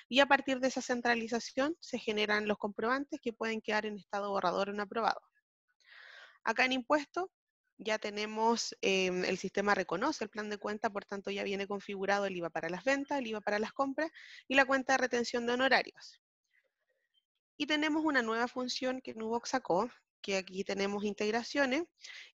Y a partir de esa centralización se generan los comprobantes que pueden quedar en estado borrador o no aprobado. Acá en impuesto ya tenemos, el sistema reconoce el plan de cuenta, por tanto ya viene configurado el IVA para las ventas, el IVA para las compras y la cuenta de retención de honorarios. Y tenemos una nueva función que Nubox sacó, que aquí tenemos integraciones,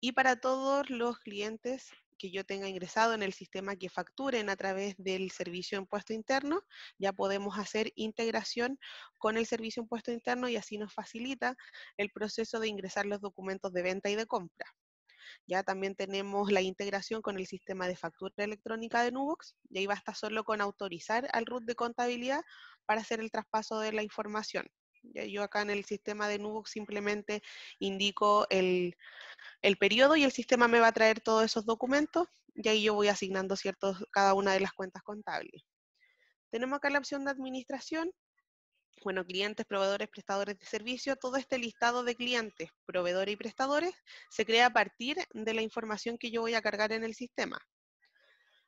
y para todos los clientes que yo tenga ingresado en el sistema que facturen a través del servicio de impuesto interno, ya podemos hacer integración con el servicio de impuesto interno y así nos facilita el proceso de ingresar los documentos de venta y de compra. Ya también tenemos la integración con el sistema de factura electrónica de Nubox, y ahí basta solo con autorizar al RUT de contabilidad para hacer el traspaso de la información. Ya yo acá en el sistema de Nubox simplemente indico el periodo y el sistema me va a traer todos esos documentos, y ahí yo voy asignando cada una de las cuentas contables. Tenemos acá la opción de administración. Bueno, clientes, proveedores, prestadores de servicio, todo este listado de clientes, proveedores y prestadores se crea a partir de la información que yo voy a cargar en el sistema.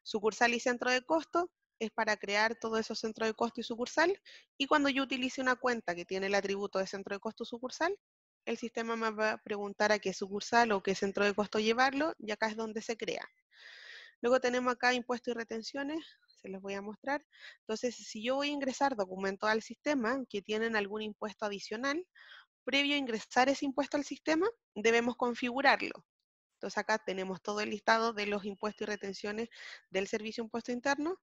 Sucursal y centro de costo es para crear todos esos centros de costo y sucursal, y cuando yo utilice una cuenta que tiene el atributo de centro de costo sucursal, el sistema me va a preguntar a qué sucursal o qué centro de costo llevarlo, y acá es donde se crea. Luego tenemos acá impuestos y retenciones, se los voy a mostrar. Entonces, si yo voy a ingresar documentos al sistema que tienen algún impuesto adicional, previo a ingresar ese impuesto al sistema, debemos configurarlo. Entonces acá tenemos todo el listado de los impuestos y retenciones del servicio de impuesto interno,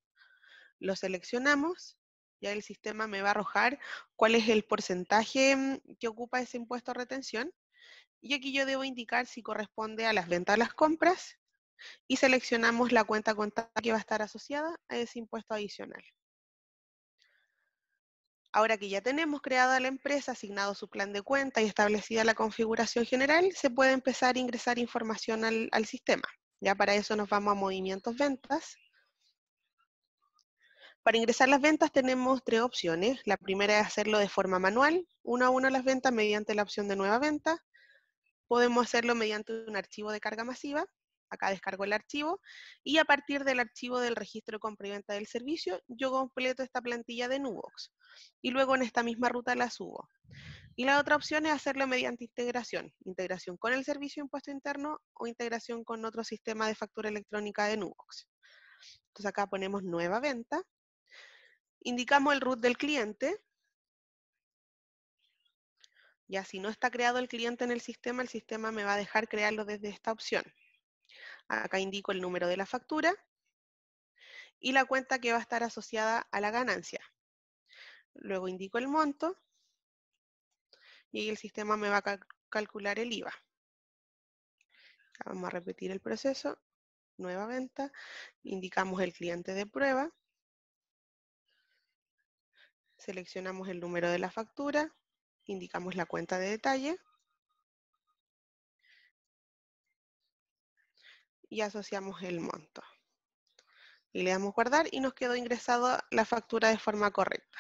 lo seleccionamos, ya el sistema me va a arrojar cuál es el porcentaje que ocupa ese impuesto a retención, y aquí yo debo indicar si corresponde a las ventas o las compras, y seleccionamos la cuenta contable que va a estar asociada a ese impuesto adicional. Ahora que ya tenemos creada la empresa, asignado su plan de cuenta y establecida la configuración general, se puede empezar a ingresar información al sistema. Ya para eso nos vamos a movimientos ventas. Para ingresar las ventas tenemos tres opciones. La primera es hacerlo de forma manual, uno a uno las ventas mediante la opción de nueva venta. Podemos hacerlo mediante un archivo de carga masiva. Acá descargo el archivo, y a partir del archivo del registro de compra y venta del servicio, yo completo esta plantilla de Nubox, y luego en esta misma ruta la subo. Y la otra opción es hacerlo mediante integración con el servicio de impuesto interno o integración con otro sistema de factura electrónica de Nubox. Entonces acá ponemos nueva venta, indicamos el root del cliente. Ya si no está creado el cliente en el sistema me va a dejar crearlo desde esta opción. Acá indico el número de la factura y la cuenta que va a estar asociada a la ganancia. Luego indico el monto y el sistema me va a calcular el IVA. Vamos a repetir el proceso. Nueva venta, indicamos el cliente de prueba, seleccionamos el número de la factura, indicamos la cuenta de detalle y asociamos el monto. Y le damos guardar y nos quedó ingresada la factura de forma correcta.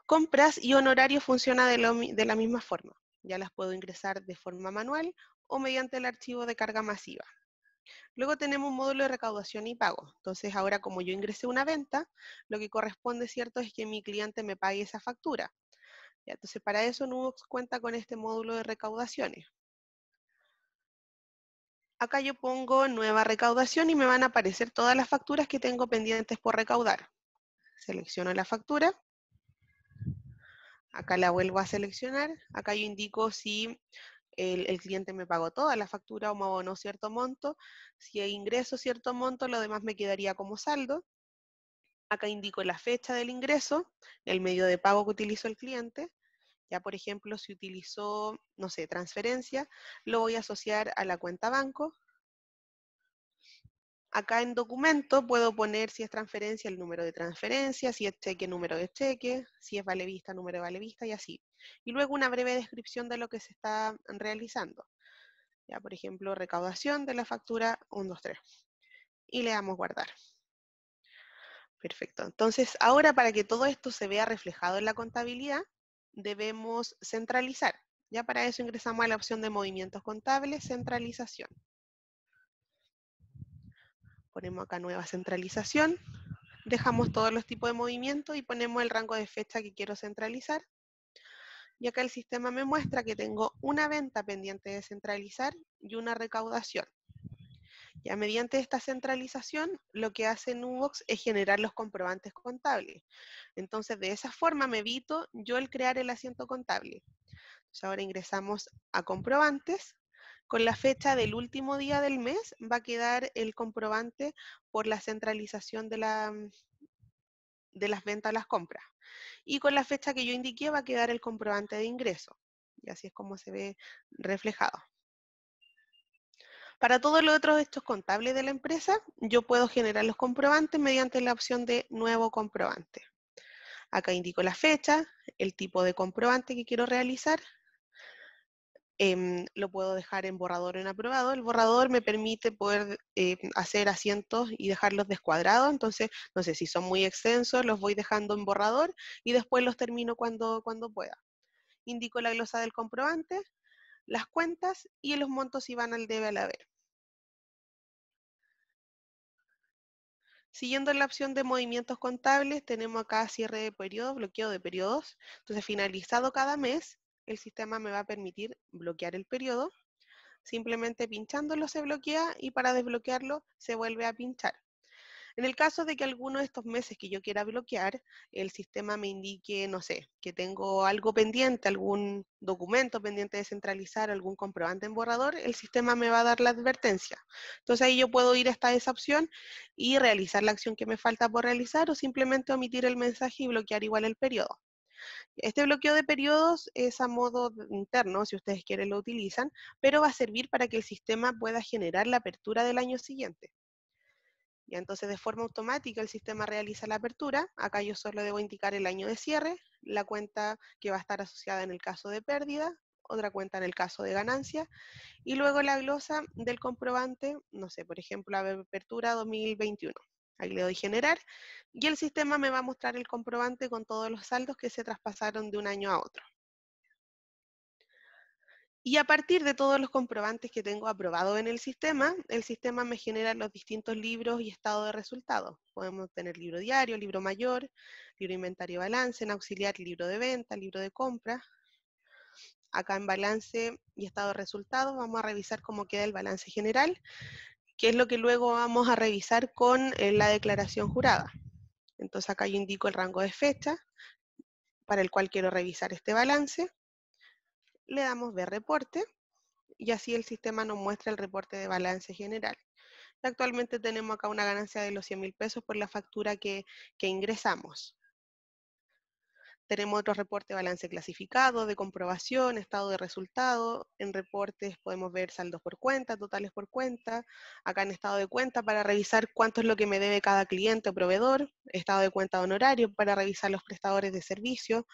Compras y honorarios funciona de la misma forma. Ya las puedo ingresar de forma manual o mediante el archivo de carga masiva. Luego tenemos un módulo de recaudación y pago. Entonces ahora, como yo ingresé una venta, lo que corresponde, ¿cierto?, es que mi cliente me pague esa factura. Ya, entonces para eso Nubox cuenta con este módulo de recaudaciones. Acá yo pongo nueva recaudación y me van a aparecer todas las facturas que tengo pendientes por recaudar. Selecciono la factura. Acá la vuelvo a seleccionar. Acá yo indico si el cliente me pagó toda la factura o me abonó cierto monto. Si ingreso cierto monto, lo demás me quedaría como saldo. Acá indico la fecha del ingreso, el medio de pago que utilizó el cliente. Ya, por ejemplo, si utilizó, no sé, transferencia, lo voy a asociar a la cuenta banco. Acá en documento puedo poner si es transferencia, el número de transferencia, si es cheque, número de cheque, si es vale vista, número de vale vista y así. Y luego una breve descripción de lo que se está realizando. Ya, por ejemplo, recaudación de la factura 1, 2, 3. Y le damos guardar. Perfecto. Entonces, ahora para que todo esto se vea reflejado en la contabilidad, debemos centralizar. Ya para eso ingresamos a la opción de movimientos contables, centralización. Ponemos acá nueva centralización, dejamos todos los tipos de movimientos y ponemos el rango de fecha que quiero centralizar. Y acá el sistema me muestra que tengo una venta pendiente de centralizar y una recaudación. Ya mediante esta centralización, lo que hace Nubox es generar los comprobantes contables. Entonces, de esa forma me evito yo el crear el asiento contable. Entonces, ahora ingresamos a comprobantes. con la fecha del último día del mes va a quedar el comprobante por la centralización de las ventas a las compras. Y con la fecha que yo indiqué va a quedar el comprobante de ingreso. Y así es como se ve reflejado. Para todos los otros hechos contables de la empresa, yo puedo generar los comprobantes mediante la opción de nuevo comprobante. Acá indico la fecha, el tipo de comprobante que quiero realizar. Lo puedo dejar en borrador o en aprobado. El borrador me permite poder hacer asientos y dejarlos descuadrados. Entonces, no sé, si son muy extensos, los voy dejando en borrador y después los termino cuando pueda. Indico la glosa del comprobante, las cuentas y los montos si van al debe al haber. Siguiendo la opción de movimientos contables, tenemos acá cierre de periodo, bloqueo de periodos. Entonces, finalizado cada mes, el sistema me va a permitir bloquear el periodo. Simplemente pinchándolo se bloquea y para desbloquearlo se vuelve a pinchar. En el caso de que alguno de estos meses que yo quiera bloquear, el sistema me indique, no sé, que tengo algo pendiente, algún documento pendiente de centralizar, algún comprobante en borrador, el sistema me va a dar la advertencia. Entonces ahí yo puedo ir hasta esa opción y realizar la acción que me falta por realizar o simplemente omitir el mensaje y bloquear igual el periodo. Este bloqueo de periodos es a modo interno, si ustedes quieren lo utilizan, pero va a servir para que el sistema pueda generar la apertura del año siguiente. Y entonces de forma automática el sistema realiza la apertura. Acá yo solo debo indicar el año de cierre, la cuenta que va a estar asociada en el caso de pérdida, otra cuenta en el caso de ganancia, y luego la glosa del comprobante, no sé, por ejemplo, apertura 2021. Ahí le doy generar y el sistema me va a mostrar el comprobante con todos los saldos que se traspasaron de un año a otro. Y a partir de todos los comprobantes que tengo aprobados en el sistema me genera los distintos libros y estado de resultados. Podemos tener libro diario, libro mayor, libro inventario y balance, en auxiliar libro de venta, libro de compra. Acá en balance y estado de resultados vamos a revisar cómo queda el balance general, que es lo que luego vamos a revisar con la declaración jurada. Entonces acá yo indico el rango de fecha para el cual quiero revisar este balance. Le damos ver reporte y así el sistema nos muestra el reporte de balance general. Actualmente tenemos acá una ganancia de los 100.000 pesos por la factura que ingresamos. Tenemos otro reporte de balance clasificado, de comprobación, estado de resultado. En reportes podemos ver saldos por cuenta, totales por cuenta. Acá en estado de cuenta para revisar cuánto es lo que me debe cada cliente o proveedor. Estado de cuenta de honorario para revisar los prestadores de servicio.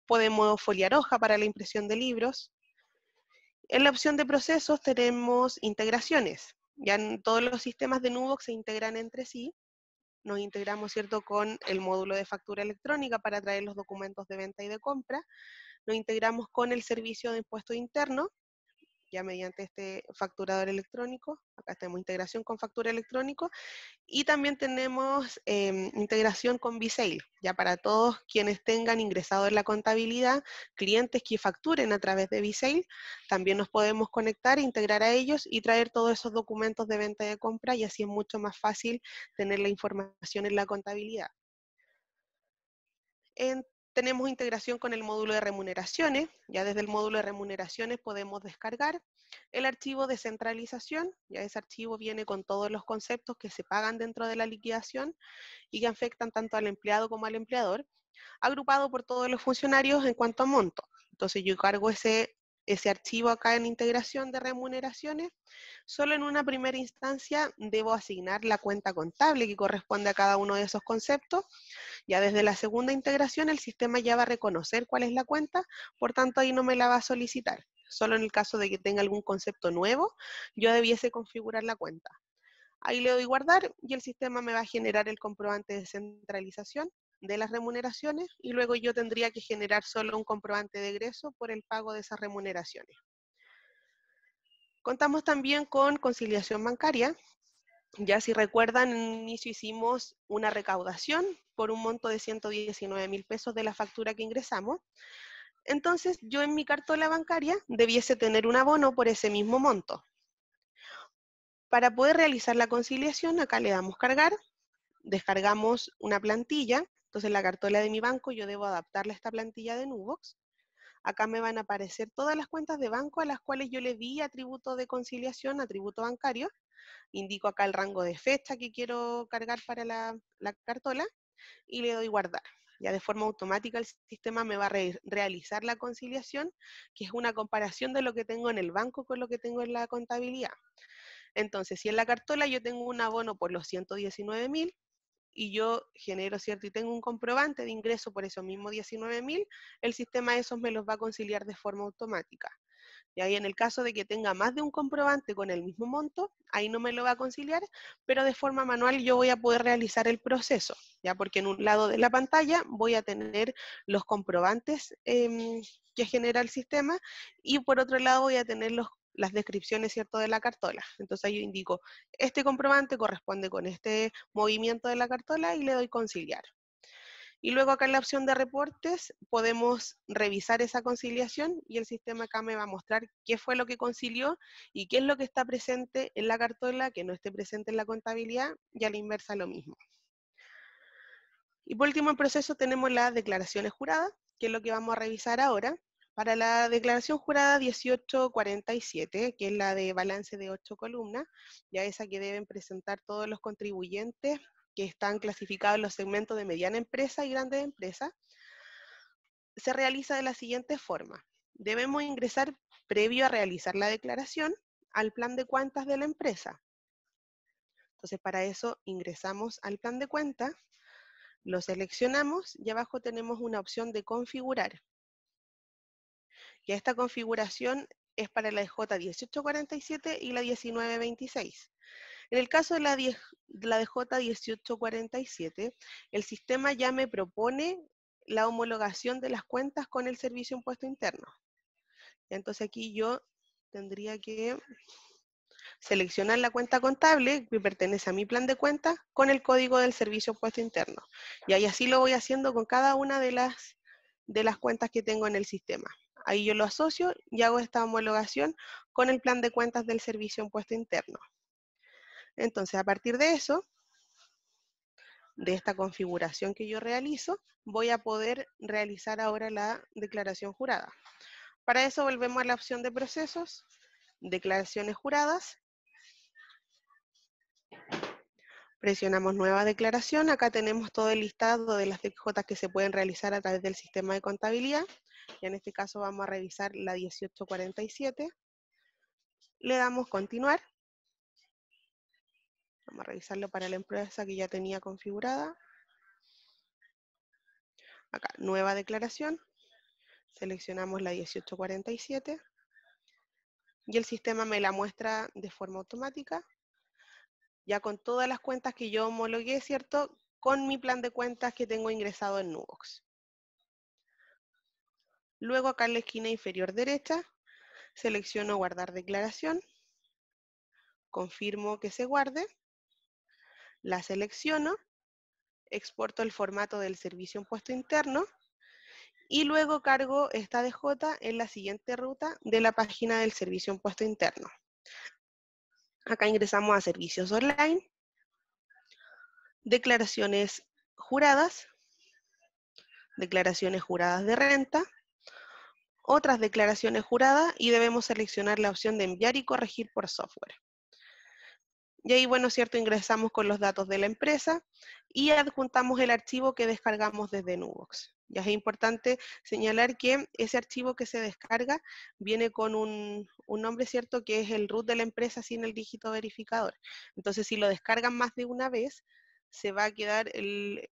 Podemos foliar hoja para la impresión de libros. En la opción de procesos tenemos integraciones. Ya en todos los sistemas de Nubox se integran entre sí. Nos integramos, ¿cierto?, con el módulo de factura electrónica para traer los documentos de venta y de compra. Nos integramos con el servicio de impuesto interno, ya mediante este facturador electrónico. Acá tenemos integración con factura electrónico. Y también tenemos integración con Visail, ya para todos quienes tengan ingresado en la contabilidad, clientes que facturen a través de Visail, también nos podemos conectar, integrar a ellos y traer todos esos documentos de venta y de compra y así es mucho más fácil tener la información en la contabilidad. Tenemos integración con el módulo de remuneraciones. Ya desde el módulo de remuneraciones podemos descargar el archivo de centralización. Ya ese archivo viene con todos los conceptos que se pagan dentro de la liquidación y que afectan tanto al empleado como al empleador, agrupado por todos los funcionarios en cuanto a monto. Entonces yo cargo ese archivo acá en integración de remuneraciones. Solo en una primera instancia debo asignar la cuenta contable que corresponde a cada uno de esos conceptos. Ya desde la segunda integración el sistema ya va a reconocer cuál es la cuenta, por tanto ahí no me la va a solicitar. Solo en el caso de que tenga algún concepto nuevo, yo debiese configurar la cuenta. Ahí le doy guardar y el sistema me va a generar el comprobante de centralización de las remuneraciones y luego yo tendría que generar solo un comprobante de egreso por el pago de esas remuneraciones. Contamos también con conciliación bancaria. Ya si recuerdan, en el inicio hicimos una recaudación por un monto de 119.000 pesos de la factura que ingresamos. Entonces, yo en mi cartola bancaria debiese tener un abono por ese mismo monto. Para poder realizar la conciliación, acá le damos cargar, descargamos una plantilla. Entonces, la cartola de mi banco yo debo adaptarla a esta plantilla de Nubox. acá me van a aparecer todas las cuentas de banco a las cuales yo le di atributo de conciliación, atributo bancario. Indico acá el rango de fecha que quiero cargar para la cartola y le doy guardar. Ya de forma automática el sistema me va a realizar la conciliación, que es una comparación de lo que tengo en el banco con lo que tengo en la contabilidad. Entonces, si en la cartola yo tengo un abono por los 119.000 y yo genero, ¿cierto? Y tengo un comprobante de ingreso por esos mismos 19.000, el sistema esos me los va a conciliar de forma automática. Y ahí en el caso de que tenga más de un comprobante con el mismo monto, ahí no me lo va a conciliar, pero de forma manual yo voy a poder realizar el proceso, ya porque en un lado de la pantalla voy a tener los comprobantes que genera el sistema y por otro lado voy a tener las descripciones, ¿cierto?, de la cartola. Entonces ahí yo indico, este comprobante corresponde con este movimiento de la cartola y le doy conciliar. Y luego acá en la opción de reportes podemos revisar esa conciliación y el sistema acá me va a mostrar qué fue lo que concilió y qué es lo que está presente en la cartola que no esté presente en la contabilidad y a la inversa lo mismo. Y por último en proceso tenemos las declaraciones juradas, que es lo que vamos a revisar ahora. Para la declaración jurada 1847, que es la de balance de 8 columnas, ya esa que deben presentar todos los contribuyentes que están clasificados en los segmentos de mediana empresa y grandes empresas, se realiza de la siguiente forma. Debemos ingresar previo a realizar la declaración al plan de cuentas de la empresa. Entonces para eso ingresamos al plan de cuentas, lo seleccionamos y abajo tenemos una opción de configurar. Y esta configuración es para la DJ1847 y la 1926. En el caso de la DJ1847, el sistema ya me propone la homologación de las cuentas con el Servicio de Impuesto Interno. Entonces aquí yo tendría que seleccionar la cuenta contable que pertenece a mi plan de cuentas con el código del Servicio de Impuesto Interno. Y ahí así lo voy haciendo con cada una de las cuentas que tengo en el sistema. Ahí yo lo asocio y hago esta homologación con el plan de cuentas del Servicio de Impuesto Interno. Entonces, a partir de eso, de esta configuración que yo realizo, voy a poder realizar ahora la declaración jurada. Para eso volvemos a la opción de procesos, declaraciones juradas. Presionamos nueva declaración. Acá tenemos todo el listado de las DJ que se pueden realizar a través del sistema de contabilidad. Y en este caso vamos a revisar la 1847. Le damos continuar. Vamos a revisarlo para la empresa que ya tenía configurada. Acá, nueva declaración. Seleccionamos la 1847. Y el sistema me la muestra de forma automática. Ya con todas las cuentas que yo homologué, ¿cierto? Con mi plan de cuentas que tengo ingresado en Nubox. Luego acá en la esquina inferior derecha, selecciono guardar declaración, confirmo que se guarde, la selecciono, exporto el formato del Servicio de Impuesto Interno y luego cargo esta DJ en la siguiente ruta de la página del Servicio de Impuesto Interno. Acá ingresamos a servicios online, declaraciones juradas de renta, otras declaraciones juradas y debemos seleccionar la opción de enviar y corregir por software. Y ahí, bueno, cierto, ingresamos con los datos de la empresa y adjuntamos el archivo que descargamos desde Nubox. Ya es importante señalar que ese archivo que se descarga viene con un nombre, cierto, que es el root de la empresa sin el dígito verificador. Entonces, si lo descargan más de una vez, se va a quedar el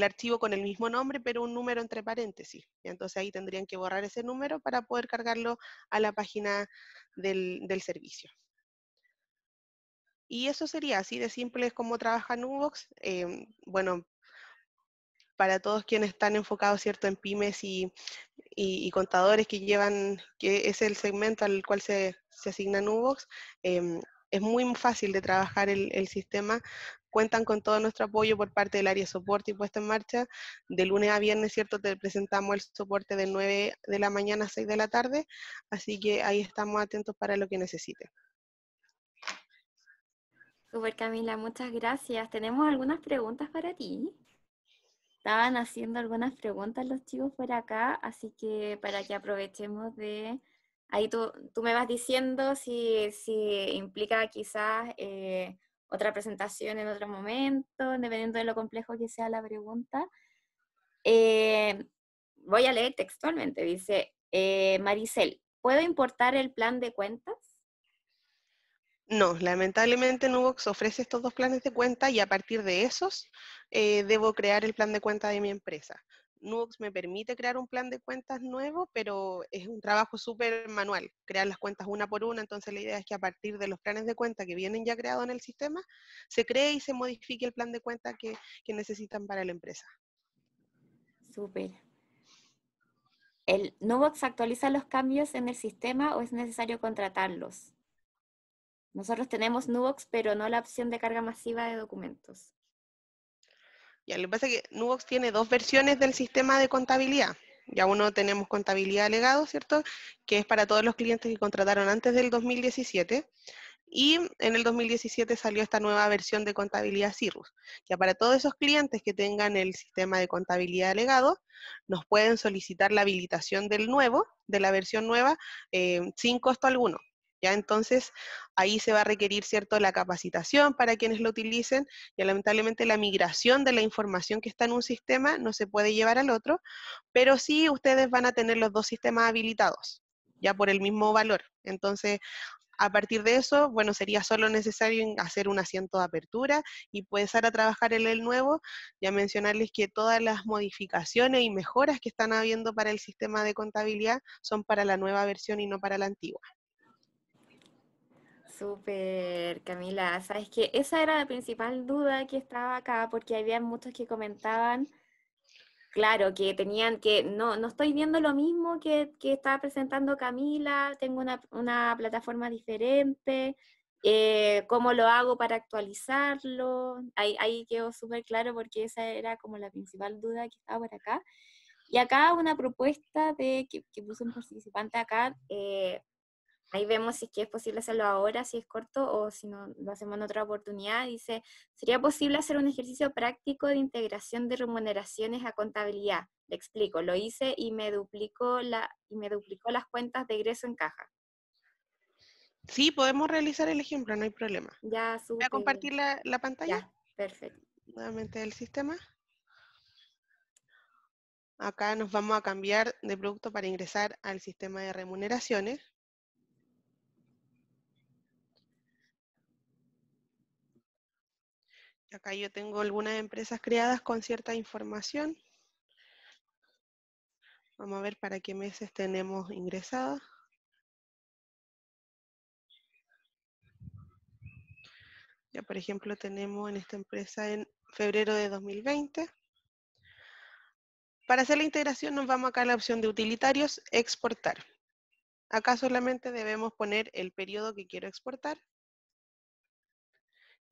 archivo con el mismo nombre, pero un número entre paréntesis. Y entonces ahí tendrían que borrar ese número para poder cargarlo a la página del servicio. Y eso sería así de simple como trabaja Nubox. Bueno, para todos quienes están enfocados, ¿cierto?, en pymes y contadores que es el segmento al cual se asigna Nubox, es muy fácil de trabajar el sistema. Cuentan con todo nuestro apoyo por parte del área de soporte y puesta en marcha. De lunes a viernes, ¿cierto?, te presentamos el soporte de 9 de la mañana a 6 de la tarde, así que ahí estamos atentos para lo que necesiten. Super Camila, muchas gracias. Tenemos algunas preguntas para ti. estaban haciendo algunas preguntas los chicos por acá, así que para que aprovechemos de... Ahí tú me vas diciendo si implica quizás otra presentación en otro momento, dependiendo de lo complejo que sea la pregunta. Voy a leer textualmente, dice Maricel, ¿puedo importar el plan de cuentas? No, lamentablemente Nubox ofrece estos dos planes de cuenta y a partir de esos debo crear el plan de cuenta de mi empresa. Nubox me permite crear un plan de cuentas nuevo, pero es un trabajo súper manual, crear las cuentas una por una, entonces la idea es que a partir de los planes de cuenta que vienen ya creados en el sistema, se cree y se modifique el plan de cuenta que necesitan para la empresa. Súper. ¿El Nubox actualiza los cambios en el sistema o es necesario contratarlos? Nosotros tenemos Nubox, pero no la opción de carga masiva de documentos. Ya, lo que pasa es que Nubox tiene dos versiones del sistema de contabilidad. Ya uno tenemos contabilidad legado, ¿cierto? Que es para todos los clientes que contrataron antes del 2017. Y en el 2017 salió esta nueva versión de contabilidad Cirrus. Ya para todos esos clientes que tengan el sistema de contabilidad legado, nos pueden solicitar la habilitación del nuevo, de la versión nueva, sin costo alguno. Ya entonces ahí se va a requerir, ¿cierto?, la capacitación para quienes lo utilicen, y lamentablemente la migración de la información que está en un sistema no se puede llevar al otro, pero sí ustedes van a tener los dos sistemas habilitados, ya por el mismo valor. Entonces, a partir de eso, bueno, sería solo necesario hacer un asiento de apertura y empezar a trabajar en el nuevo. Ya mencionarles que todas las modificaciones y mejoras que están habiendo para el sistema de contabilidad son para la nueva versión y no para la antigua. Súper, Camila. Sabes que esa era la principal duda que estaba acá, porque había muchos que comentaban, claro, que tenían que, no estoy viendo lo mismo que estaba presentando Camila, tengo una plataforma diferente, ¿cómo lo hago para actualizarlo? Ahí quedó súper claro porque esa era como la principal duda que estaba por acá. Y acá una propuesta que puso un participante acá, ahí vemos si es que es posible hacerlo ahora, si es corto, o si no, lo hacemos en otra oportunidad. Dice, ¿sería posible hacer un ejercicio práctico de integración de remuneraciones a contabilidad? Le explico, lo hice y me duplicó las cuentas de egreso en caja. Sí, podemos realizar el ejemplo, no hay problema. Ya, Voy a súper. compartir la pantalla Ya, perfecto. nuevamente del sistema. Acá nos vamos a cambiar de producto para ingresar al sistema de remuneraciones. Acá yo tengo algunas empresas creadas con cierta información. Vamos a ver para qué meses tenemos ingresadas. Ya, por ejemplo, tenemos en esta empresa en febrero de 2020. Para hacer la integración nos vamos acá a la opción de utilitarios, exportar. Acá solamente debemos poner el periodo que quiero exportar.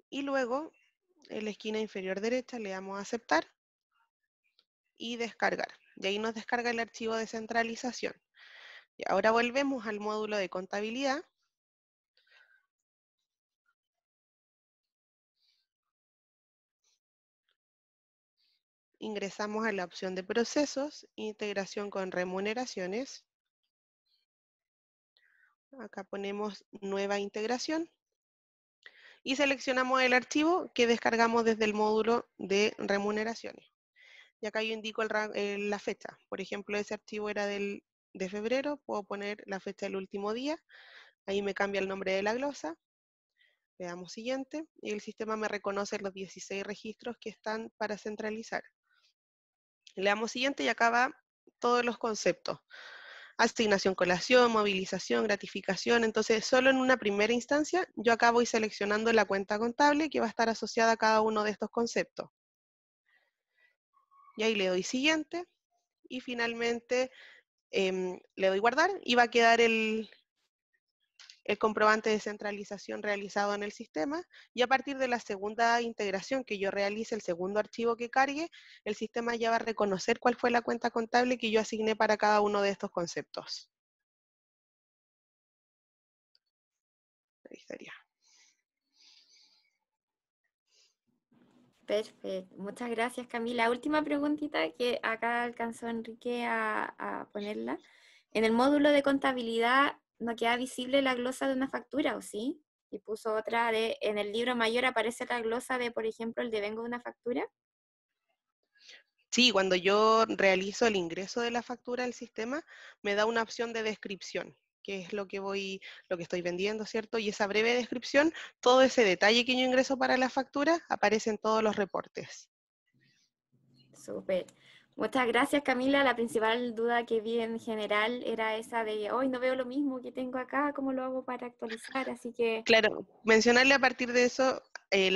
Y luego, en la esquina inferior derecha, le damos a aceptar y descargar. Y ahí nos descarga el archivo de centralización. Y ahora volvemos al módulo de contabilidad. Ingresamos a la opción de procesos, integración con remuneraciones. Acá ponemos nueva integración. Y seleccionamos el archivo que descargamos desde el módulo de remuneraciones. Y acá yo indico la fecha. Por ejemplo, ese archivo era de febrero, puedo poner la fecha del último día. Ahí me cambia el nombre de la glosa. Le damos siguiente y el sistema me reconoce los 16 registros que están para centralizar. Le damos siguiente y acá va todos los conceptos. Asignación, colación, movilización, gratificación. Entonces, solo en una primera instancia, yo acá voy seleccionando la cuenta contable que va a estar asociada a cada uno de estos conceptos. Y ahí le doy siguiente y finalmente le doy guardar y va a quedar el comprobante de centralización realizado en el sistema, y a partir de la segunda integración que yo realice, el segundo archivo que cargue, el sistema ya va a reconocer cuál fue la cuenta contable que yo asigné para cada uno de estos conceptos. Ahí estaría. Perfecto. Muchas gracias, Camila. Última preguntita que acá alcanzó Enrique a ponerla. En el módulo de contabilidad no queda visible la glosa de una factura, ¿o sí? Y puso otra de, en el libro mayor aparece la glosa de, por ejemplo, el devengo de una factura. Sí, cuando yo realizo el ingreso de la factura al sistema, me da una opción de descripción, que es lo que estoy vendiendo, ¿cierto? Y esa breve descripción, todo ese detalle que yo ingreso para la factura, aparece en todos los reportes. Súper. Muchas gracias, Camila. La principal duda que vi en general era esa de, hoy no veo lo mismo que tengo acá, ¿cómo lo hago para actualizar? Así que, Claro, mencionarle a partir de eso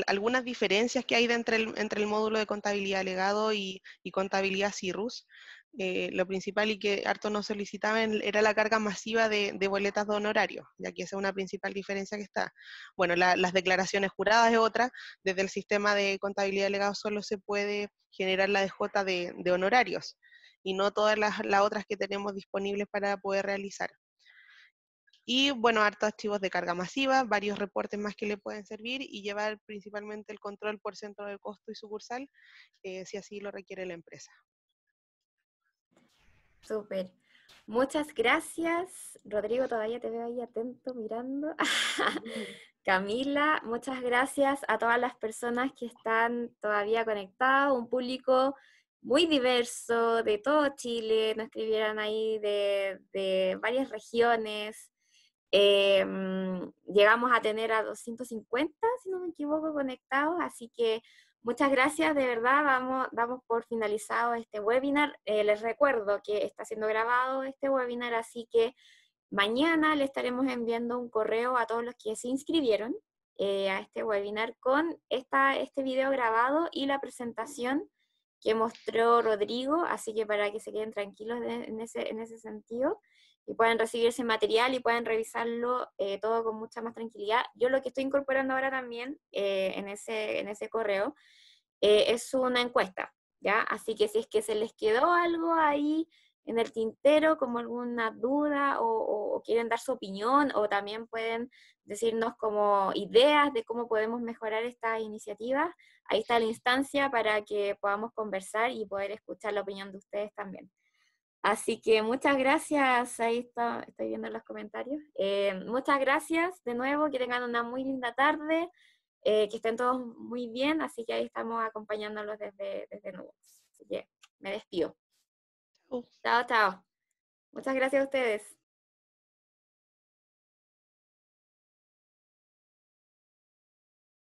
algunas diferencias que hay entre el módulo de contabilidad legado y contabilidad CIRRUS. Lo principal y que harto nos solicitaban era la carga masiva de boletas de honorario, ya que esa es una principal diferencia que está. Bueno, las declaraciones juradas es otra. Desde el sistema de contabilidad legado solo se puede generar la DJ de honorarios y no todas las otras que tenemos disponibles para poder realizar. Y bueno, hartos archivos de carga masiva, varios reportes más que le pueden servir y llevar principalmente el control por centro de costo y sucursal, si así lo requiere la empresa. súper. Muchas gracias. Rodrigo, todavía te veo ahí atento mirando. Camila, muchas gracias a todas las personas que están todavía conectadas, un público muy diverso de todo Chile, nos escribieron ahí de varias regiones. Llegamos a tener a 250, si no me equivoco, conectados, así que muchas gracias, de verdad, damos por finalizado este webinar. Les recuerdo que está siendo grabado este webinar, así que mañana le estaremos enviando un correo a todos los que se inscribieron a este webinar con este video grabado y la presentación que mostró Rodrigo, así que para que se queden tranquilos en ese sentido y puedan recibir ese material y puedan revisarlo todo con mucha más tranquilidad. Yo lo que estoy incorporando ahora también en ese correo es una encuesta, ¿ya? Así que si es que se les quedó algo ahí en el tintero, como alguna duda o quieren dar su opinión, o también pueden decirnos como ideas de cómo podemos mejorar estas iniciativas, ahí está la instancia para que podamos conversar y poder escuchar la opinión de ustedes también. Así que muchas gracias, ahí estoy viendo los comentarios. Muchas gracias de nuevo, que tengan una muy linda tarde, que estén todos muy bien, así que ahí estamos acompañándolos desde Nubox. Así que me despido. Chao, chao. Muchas gracias a ustedes.